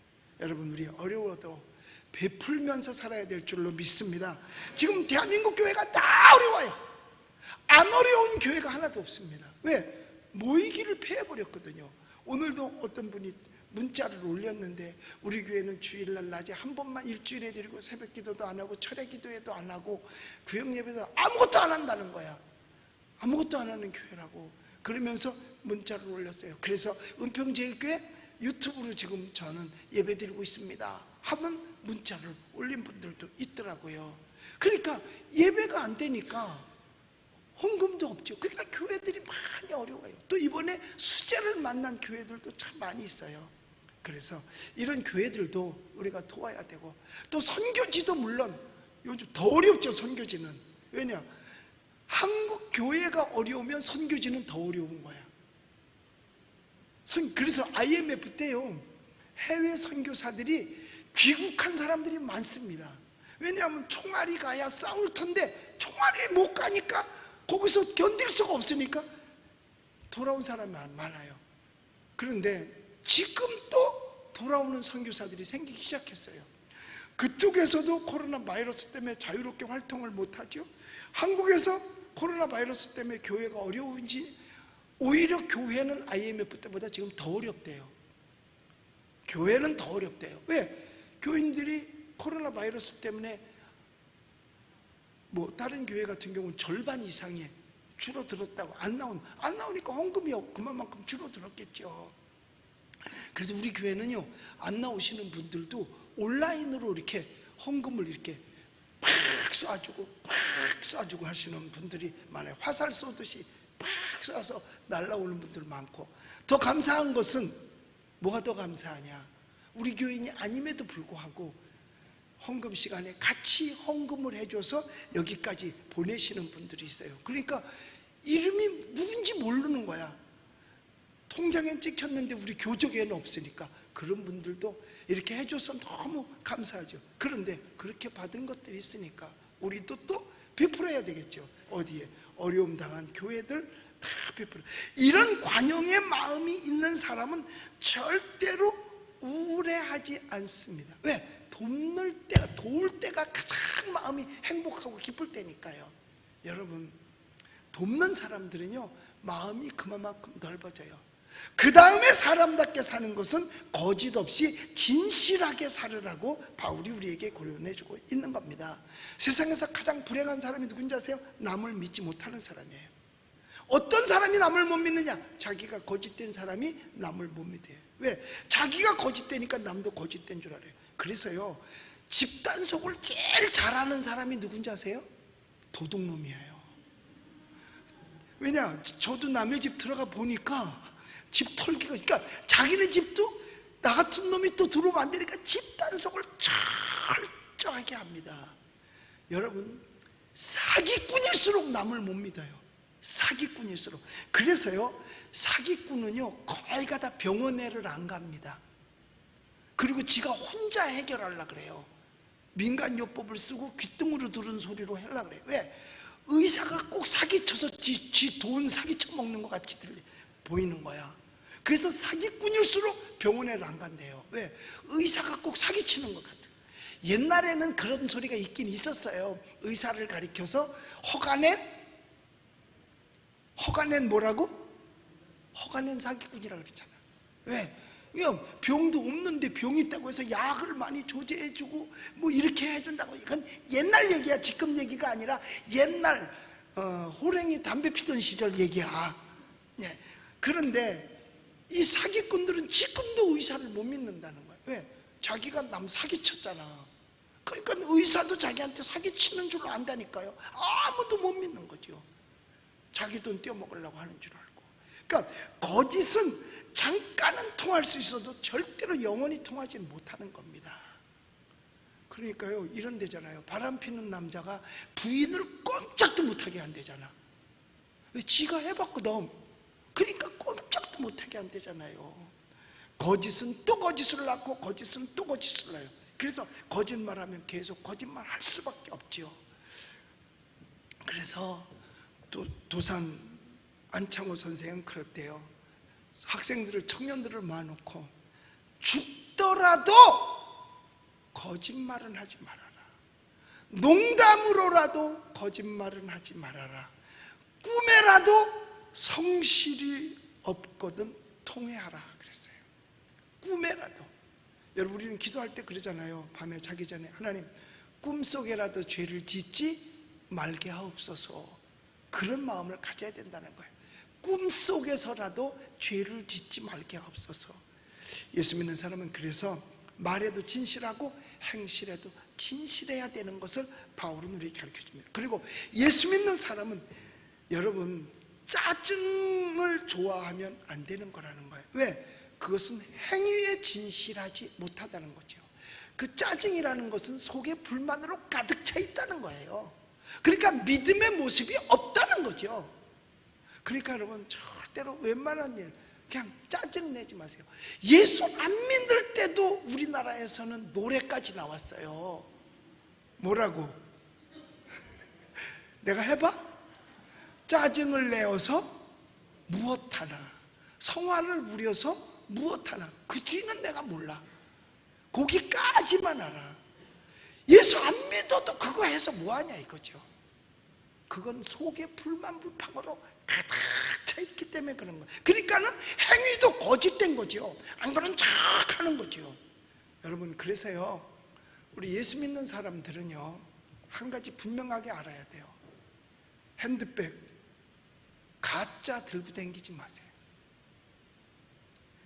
여러분, 우리 어려워도 베풀면서 살아야 될 줄로 믿습니다. 지금 대한민국 교회가 다 어려워요. 안 어려운 교회가 하나도 없습니다. 왜? 모이기를 폐해버렸거든요. 오늘도 어떤 분이 문자를 올렸는데, 우리 교회는 주일날 낮에 한 번만 일주일에 드리고 새벽 기도도 안 하고 철회 기도회도 안 하고 구역 예배도 아무것도 안 한다는 거야. 아무것도 안 하는 교회라고. 그러면서 문자를 올렸어요. 그래서 은평제일교회 유튜브로 지금 저는 예배 드리고 있습니다 하면 문자를 올린 분들도 있더라고요. 그러니까 예배가 안 되니까 헌금도 없죠. 그러니까 교회들이 많이 어려워요. 또 이번에 수재를 만난 교회들도 참 많이 있어요. 그래서 이런 교회들도 우리가 도와야 되고, 또 선교지도 물론 요즘 더 어렵죠. 선교지는. 왜냐? 한국 교회가 어려우면 선교지는 더 어려운 거야. 그래서 IMF 때요, 해외 선교사들이 귀국한 사람들이 많습니다. 왜냐하면 총알이 가야 싸울 텐데 총알이 못 가니까, 거기서 견딜 수가 없으니까 돌아온 사람이 많아요. 그런데 지금 또 돌아오는 선교사들이 생기기 시작했어요. 그쪽에서도 코로나 바이러스 때문에 자유롭게 활동을 못하죠. 한국에서 코로나 바이러스 때문에 교회가 어려운지, 오히려 교회는 IMF 때보다 지금 더 어렵대요. 교회는 더 어렵대요. 왜? 교인들이 코로나 바이러스 때문에 뭐 다른 교회 같은 경우는 절반 이상이 줄어들었다고. 안 나오니까 헌금이 그만큼 줄어들었겠죠. 그래서 우리 교회는요, 안 나오시는 분들도 온라인으로 이렇게 헌금을 이렇게 팍 쏴주고 하시는 분들이 많아요. 화살 쏘듯이 팍 쏴서 날라오는 분들 많고, 더 감사한 것은 뭐가 더 감사하냐? 우리 교인이 아님에도 불구하고 헌금 시간에 같이 헌금을 해줘서 여기까지 보내시는 분들이 있어요. 그러니까 이름이 누군지 모르는 거야. 통장에 찍혔는데 우리 교적에는 없으니까. 그런 분들도 이렇게 해줘서 너무 감사하죠. 그런데 그렇게 받은 것들이 있으니까 우리도 또 베풀어야 되겠죠. 어디에? 어려움 당한 교회들 다 베풀어. 이런 관용의 마음이 있는 사람은 절대로 우울해하지 않습니다. 왜? 도울 때가 가장 마음이 행복하고 기쁠 때니까요. 여러분, 돕는 사람들은요, 마음이 그만큼 넓어져요. 그 다음에 사람답게 사는 것은 거짓 없이 진실하게 살으라고 바울이 우리에게 고려해주고 있는 겁니다. 세상에서 가장 불행한 사람이 누군지 아세요? 남을 믿지 못하는 사람이에요. 어떤 사람이 남을 못 믿느냐? 자기가 거짓된 사람이 남을 못 믿어요. 왜? 자기가 거짓되니까 남도 거짓된 줄 알아요. 그래서요, 집단 속을 제일 잘하는 사람이 누군지 아세요? 도둑놈이에요. 왜냐? 저도 남의 집 들어가 보니까 집 털기가, 그러니까 자기네 집도 나 같은 놈이 또 들어오면 안 되니까 집단 속을 철저하게 합니다. 여러분, 사기꾼일수록 남을 못 믿어요. 사기꾼일수록. 그래서요, 사기꾼은요, 거의 다 병원에를 안 갑니다. 그리고 지가 혼자 해결하려고 그래요. 민간요법을 쓰고 귀등으로 들은 소리로 하려고 그래요. 왜? 의사가 꼭 사기쳐서 지 돈 사기쳐 먹는 것 같이 보이는 거야. 그래서 사기꾼일수록 병원에를 안 간대요. 왜? 의사가 꼭 사기치는 것 같아. 옛날에는 그런 소리가 있긴 있었어요. 의사를 가리켜서 허가낸 뭐라고? 허가낸 사기꾼이라고 그랬잖아. 왜? 병도 없는데 병이 있다고 해서 약을 많이 조제해주고 뭐 이렇게 해준다고. 이건 옛날 얘기야. 지금 얘기가 아니라 옛날 호랭이 담배 피던 시절 얘기야. 예. 그런데 이 사기꾼들은 지금도 의사를 못 믿는다는 거야. 왜? 자기가 남 사기쳤잖아. 그러니까 의사도 자기한테 사기치는 줄 안다니까요. 아무도 못 믿는 거죠. 자기 돈 떼어먹으려고 하는 줄 알고. 그러니까 거짓은 잠깐은 통할 수 있어도 절대로 영원히 통하지는 못하는 겁니다. 그러니까요, 이런 데잖아요. 바람 피는 남자가 부인을 꼼짝도 못하게 한대잖아. 왜? 지가 해봤거든. 그러니까 꼼짝도 못하게 한대잖아요. 거짓은 또 거짓을 낳고 거짓은 또 거짓을 낳아요. 그래서 거짓말하면 계속 거짓말할 수밖에 없지요. 그래서 도산 안창호 선생은 그랬대요. 학생들을, 청년들을 모아놓고 죽더라도 거짓말은 하지 말아라. 농담으로라도 거짓말은 하지 말아라. 꿈에라도 성실이 없거든 통회하라 그랬어요. 꿈에라도. 여러분, 우리는 기도할 때 그러잖아요. 밤에 자기 전에 하나님, 꿈속에라도 죄를 짓지 말게 하옵소서. 그런 마음을 가져야 된다는 거예요. 꿈속에서라도 죄를 짓지 말게 하옵소서. 예수 믿는 사람은 그래서 말에도 진실하고 행실에도 진실해야 되는 것을 바울은 우리에게 가르쳐줍니다. 그리고 예수 믿는 사람은 여러분, 짜증을 좋아하면 안 되는 거라는 거예요. 왜? 그것은 행위에 진실하지 못하다는 거죠. 그 짜증이라는 것은 속에 불만으로 가득 차 있다는 거예요. 그러니까 믿음의 모습이 없다는 거죠. 그러니까 여러분, 절대로 웬만한 일 그냥 짜증 내지 마세요. 예수 안 믿을 때도 우리나라에서는 노래까지 나왔어요. 뭐라고? 내가 해봐? 짜증을 내어서 무엇하나, 성화를 부려서 무엇하나, 그 뒤는 내가 몰라. 거기까지만 알아. 예수 안 믿어도 그거 해서 뭐하냐 이거죠. 그건 속에 불만 불평으로 가득 차 있기 때문에 그런 거예요. 그러니까는 행위도 거짓된 거죠. 안 그런 척 하는 거죠. 여러분, 그래서요, 우리 예수 믿는 사람들은요, 한 가지 분명하게 알아야 돼요. 핸드백 가짜 들고 다니지 마세요.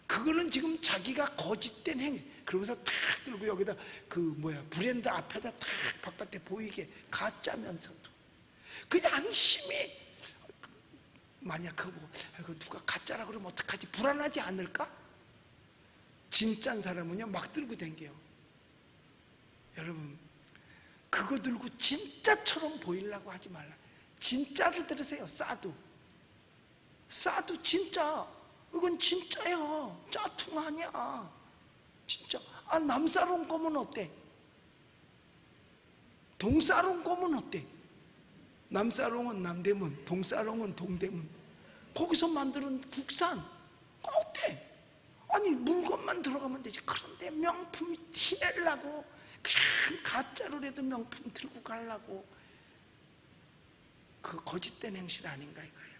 그거는 지금 자기가 거짓된 행위. 그러면서 탁 들고 여기다 브랜드 앞에다 탁 바깥에 보이게 가짜면서도 그 양심이, 만약 그거 보고 누가 가짜라 그러면 어떡하지? 불안하지 않을까? 진짜인 사람은요 막 들고 다녀요. 여러분, 그거 들고 진짜처럼 보이려고 하지 말라. 진짜를 들으세요. 싸도 진짜. 이건 진짜야. 짜퉁 아니야. 진짜. 남사롱 거면 어때? 동사롱 거면 어때? 남사롱은 남대문, 동사롱은 동대문. 거기서 만드는 국산. 어때? 아니, 물건만 들어가면 되지. 그런데 명품이 티내려고 그냥 가짜로라도 명품 들고 가려고, 그 거짓된 행실 아닌가 이거예요.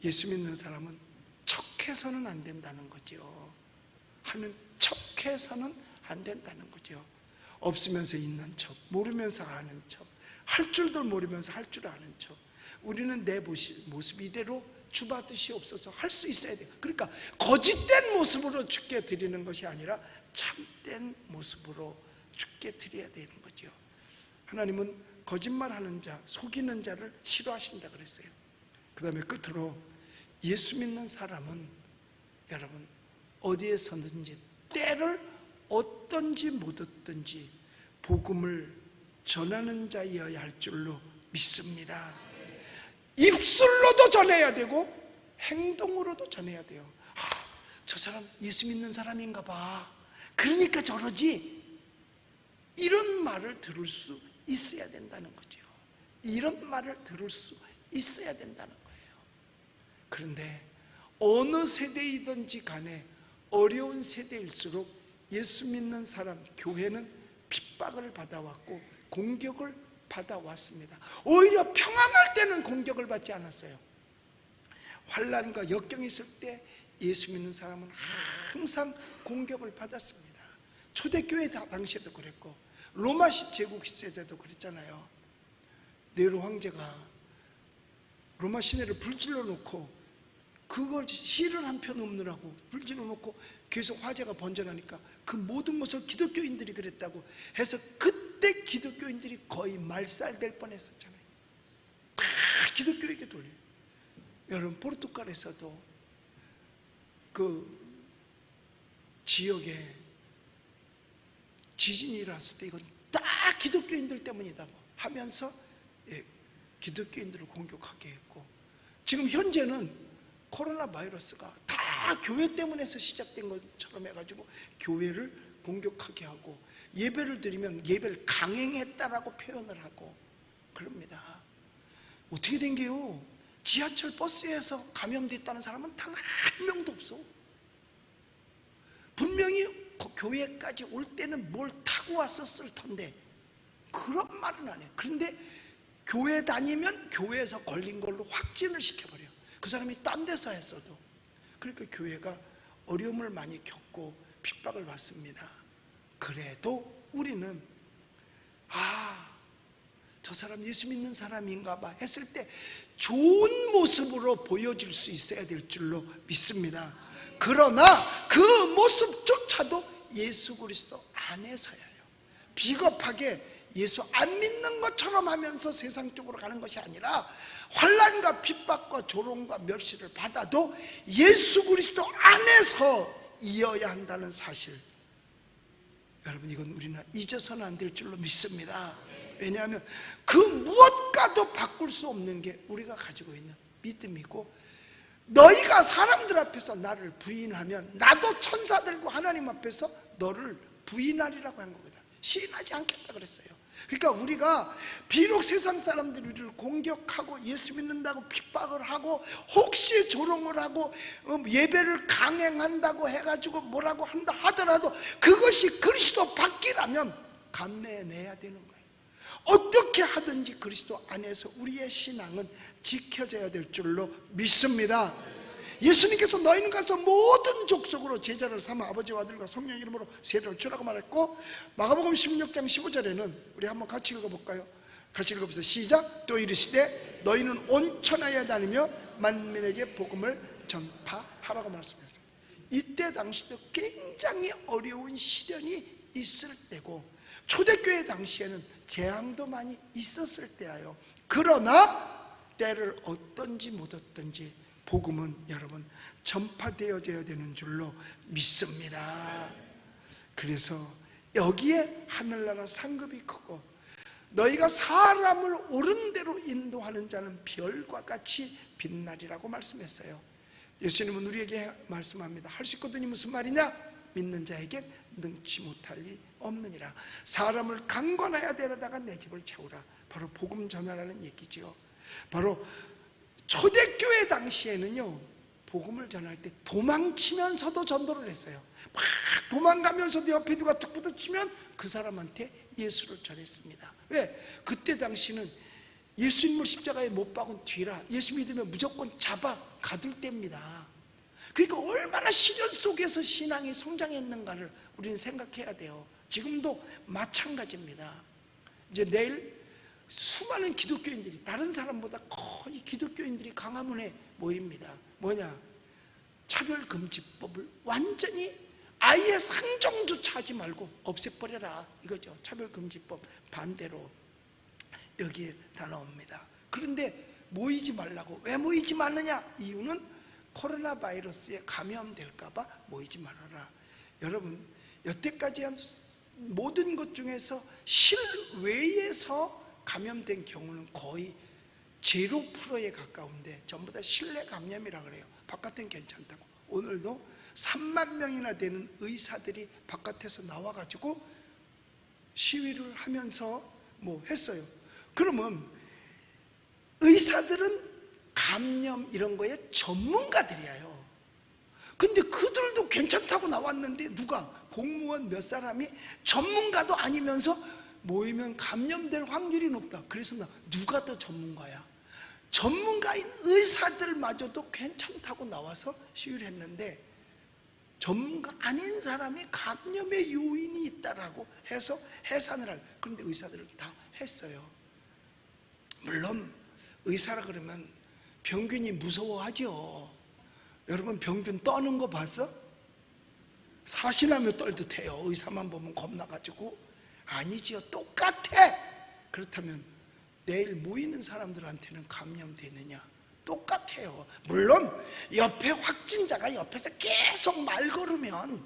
예수 믿는 사람은 척해서는 안 된다는 거죠. 하는 척해서는 안 된다는 거죠. 없으면서 있는 척, 모르면서 아는 척, 할 줄도 모르면서 할 줄 아는 척. 우리는 내 모습 이대로 주받으시 없어서 할 수 있어야 돼요. 그러니까 거짓된 모습으로 주께 드리는 것이 아니라 참된 모습으로 주께 드려야 되는 거죠. 하나님은 거짓말하는 자, 속이는 자를 싫어하신다 그랬어요. 그 다음에 끝으로 예수 믿는 사람은 여러분, 어디에 서든지 때를 얻든지 못 얻든지 복음을 전하는 자여야 할 줄로 믿습니다. 입술로도 전해야 되고 행동으로도 전해야 돼요. 저 사람 예수 믿는 사람인가 봐, 그러니까 저러지, 이런 말을 들을 수 있어야 된다는 거죠. 이런 말을 들을 수 있어야 된다는 거예요. 그런데 어느 세대이든지 간에 어려운 세대일수록 예수 믿는 사람, 교회는 핍박을 받아왔고 공격을 받아왔습니다. 오히려 평안할 때는 공격을 받지 않았어요. 환난과 역경이 있을 때 예수 믿는 사람은 항상 공격을 받았습니다. 초대교회 당시에도 그랬고 로마 제국 시대도 그랬잖아요. 네로 황제가 로마 시내를 불질러 놓고 그걸 시를 한 편 읊느라고 불질러 놓고 계속 화재가 번져나니까 그 모든 것을 기독교인들이 그랬다고 해서 그때 기독교인들이 거의 말살될 뻔했었잖아요. 다 기독교에게 돌려요. 여러분, 포르투갈에서도 그 지역에 지진이 일어났을 때 이건 다 기독교인들 때문이다 하면서 기독교인들을 공격하게 했고, 지금 현재는 코로나 바이러스가 다 다 교회 때문에서 시작된 것처럼 해가지고 교회를 공격하게 하고, 예배를 드리면 예배를 강행했다라고 표현을 하고 그럽니다. 어떻게 된 게요? 지하철 버스에서 감염됐다는 사람은 단 한 명도 없어. 분명히 교회까지 올 때는 뭘 타고 왔었을 텐데 그런 말은 안 해요. 그런데 교회 다니면 교회에서 걸린 걸로 확진을 시켜버려요. 그 사람이 딴 데서 했어도. 그러니까 교회가 어려움을 많이 겪고 핍박을 받습니다. 그래도 우리는 저 사람 예수 믿는 사람인가 봐 했을 때 좋은 모습으로 보여질 수 있어야 될 줄로 믿습니다. 그러나 그 모습조차도 예수 그리스도 안에서야요. 비겁하게 예수 안 믿는 것처럼 하면서 세상 쪽으로 가는 것이 아니라 환난과 핍박과 조롱과 멸시를 받아도 예수 그리스도 안에서 이어야 한다는 사실, 여러분 이건 우리는 잊어서는 안 될 줄로 믿습니다. 왜냐하면 그 무엇과도 바꿀 수 없는 게 우리가 가지고 있는 믿음이고, 너희가 사람들 앞에서 나를 부인하면 나도 천사들과 하나님 앞에서 너를 부인하리라고 한 거거든. 시인하지 않겠다 그랬어요. 그러니까 우리가 비록 세상 사람들이 우리를 공격하고 예수 믿는다고 핍박을 하고 혹시 조롱을 하고 예배를 강행한다고 해가지고 뭐라고 한다 하더라도 그것이 그리스도 밖이라면 감내해내야 되는 거예요. 어떻게 하든지 그리스도 안에서 우리의 신앙은 지켜져야 될 줄로 믿습니다. 예수님께서 너희는 가서 모든 족속으로 제자를 삼아 아버지와 아들과 성령 이름으로 세례를 주라고 말했고, 마가복음 16장 15절에는 우리 한번 같이 읽어볼까요? 같이 읽어보세요. 시작. 또 이르시되 너희는 온 천하에 다니며 만민에게 복음을 전파하라고 말씀했어요. 이때 당시도 굉장히 어려운 시련이 있을 때고 초대교회 당시에는 재앙도 많이 있었을 때예요. 그러나 때를 얻든지 못 얻든지 복음은 여러분 전파되어져야 되는 줄로 믿습니다. 그래서 여기에 하늘나라 상급이 크고 너희가 사람을 옳은 대로 인도하는 자는 별과 같이 빛나리라고 말씀했어요. 예수님은 우리에게 말씀합니다. 할 수 있거든이 무슨 말이냐? 믿는 자에게 능치 못할 일 없느니라. 사람을 강권하여 데려다가 내 집을 채우라. 바로 복음 전하라는 얘기죠. 바로 초대교회 당시에는요, 복음을 전할 때 도망치면서도 전도를 했어요. 막 도망가면서도 옆에 누가 툭 부딪히면 그 사람한테 예수를 전했습니다. 왜? 그때 당시는 예수님을 십자가에 못 박은 뒤라 예수 믿으면 무조건 잡아 가둘 때입니다. 그러니까 얼마나 시련 속에서 신앙이 성장했는가를 우리는 생각해야 돼요. 지금도 마찬가지입니다. 이제 내일 수많은 기독교인들이 다른 사람보다 거의 기독교인들이 강화문에 모입니다. 뭐냐? 차별금지법을 완전히 아예 상정조차 하지 말고 없애버려라 이거죠. 차별금지법 반대로 여기에 다 나옵니다. 그런데 모이지 말라고. 왜 모이지 말느냐? 이유는 코로나 바이러스에 감염될까 봐 모이지 말아라. 여러분 여태까지 한 모든 것 중에서 실외에서 감염된 경우는 거의 0%에 가까운데 전부 다 실내 감염이라 그래요. 바깥은 괜찮다고. 오늘도 3만 명이나 되는 의사들이 바깥에서 나와가지고 시위를 하면서 뭐 했어요. 그러면 의사들은 감염 이런 거에 전문가들이에요. 근데 그들도 괜찮다고 나왔는데 누가 공무원 몇 사람이 전문가도 아니면서 모이면 감염될 확률이 높다. 그래서 누가 더 전문가야? 전문가인 의사들마저도 괜찮다고 나와서 시위를 했는데 전문가 아닌 사람이 감염의 요인이 있다라고 해서 해산을 하고, 그런데 의사들은 다 했어요. 물론 의사라 그러면 병균이 무서워하죠. 여러분 병균 떠는 거 봤어? 사시나며 떨듯해요. 의사만 보면 겁나가지고. 아니지요. 똑같아. 그렇다면 내일 모이는 사람들한테는 감염되느냐? 똑같아요. 물론 옆에 확진자가 옆에서 계속 말 걸으면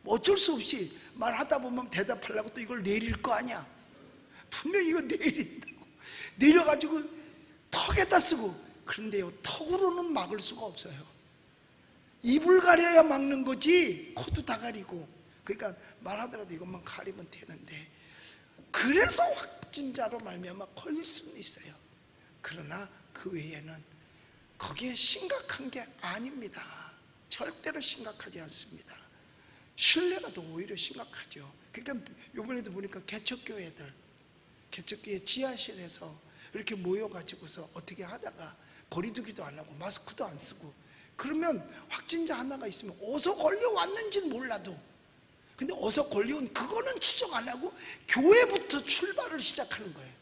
어쩔 수 없이 말하다 보면 대답하려고 또 이걸 내릴 거 아니야. 분명히 이거 내린다고. 내려가지고 턱에다 쓰고. 그런데요, 턱으로는 막을 수가 없어요. 입을 가려야 막는 거지 코도 다 가리고. 그러니까 말하더라도 이것만 가리면 되는데, 그래서 확진자로 말미암아 걸릴 수는 있어요. 그러나 그 외에는 거기에 심각한 게 아닙니다. 절대로 심각하지 않습니다. 신뢰가 더 오히려 심각하죠. 그러니까 이번에도 보니까 개척교회 지하실에서 이렇게 모여가지고서 어떻게 하다가 거리두기도 안 하고 마스크도 안 쓰고, 그러면 확진자 하나가 있으면 어디서 걸려왔는지는 몰라도, 근데 어디서 걸려온 그거는 추적 안 하고 교회부터 출발을 시작하는 거예요.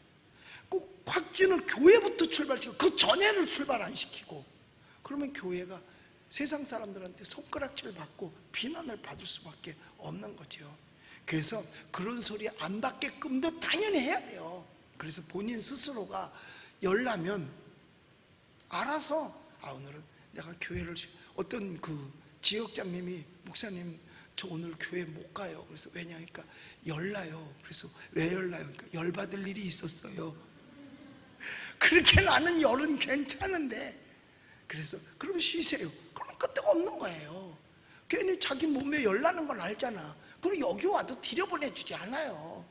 꼭 확진을 교회부터 출발시키고 그 전에는 출발 안 시키고, 그러면 교회가 세상 사람들한테 손가락질 받고 비난을 받을 수밖에 없는 거죠. 그래서 그런 소리 안 받게끔도 당연히 해야 돼요. 그래서 본인 스스로가 열나면 알아서, 오늘은 내가 교회를, 어떤 그 지역장님이 목사님 저 오늘 교회 못 가요. 그래서 왜냐 하니까 열나요. 그래서 왜 열나요? 그러니까 열받을 일이 있었어요. 그렇게 나는 열은 괜찮은데, 그래서 그럼 쉬세요. 그러면 끄떡 없는 거예요. 괜히 자기 몸에 열나는 건 알잖아. 그리고 여기 와도 들여보내주지 않아요.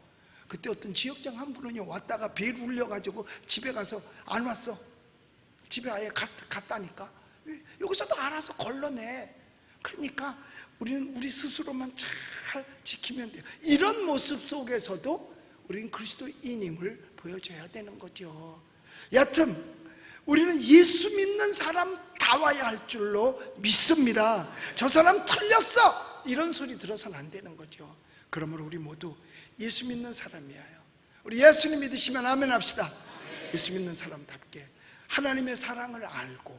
그때 어떤 지역장 한 분은요, 왔다가 벨 울려가지고 집에 가서 안 왔어. 집에 아예 갔다니까. 여기서도 알아서 걸러내. 그러니까 우리는 우리 스스로만 잘 지키면 돼요. 이런 모습 속에서도 우리는 그리스도인임을 보여줘야 되는 거죠. 여하튼 우리는 예수 믿는 사람 다 와야 할 줄로 믿습니다. 저 사람 틀렸어 이런 소리 들어서는 안 되는 거죠. 그러므로 우리 모두 예수 믿는 사람이에요. 우리 예수님 믿으시면 아멘 합시다. 예수 믿는 사람답게 하나님의 사랑을 알고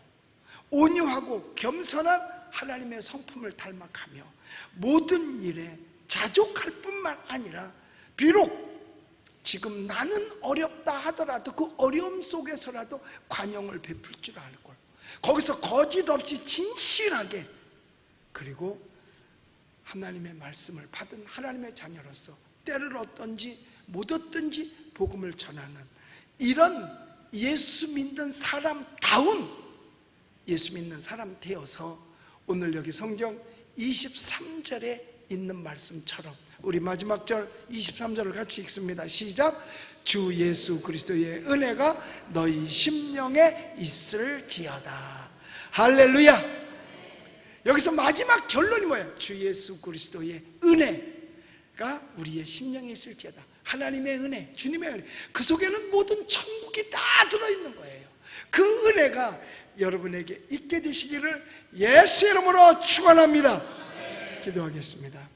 온유하고 겸손한 하나님의 성품을 닮아가며 모든 일에 자족할 뿐만 아니라, 비록 지금 나는 어렵다 하더라도 그 어려움 속에서라도 관용을 베풀 줄 알고, 거기서 거짓 없이 진실하게, 그리고 하나님의 말씀을 받은 하나님의 자녀로서 때를 얻든지 못 얻든지 복음을 전하는 이런 예수 믿는 사람다운 예수 믿는 사람 되어서 오늘 여기 성경 23절에 있는 말씀처럼 우리 마지막 절 23절을 같이 읽습니다. 시작. 주 예수 그리스도의 은혜가 너희 심령에 있을지어다. 할렐루야. 여기서 마지막 결론이 뭐예요? 주 예수 그리스도의 은혜가 우리의 심령에 있을지어다. 하나님의 은혜, 주님의 은혜, 그 속에는 모든 천국이 다 들어있는 거예요. 그 은혜가 여러분에게 있게 되시기를 예수의 이름으로 축원합니다. 기도하겠습니다.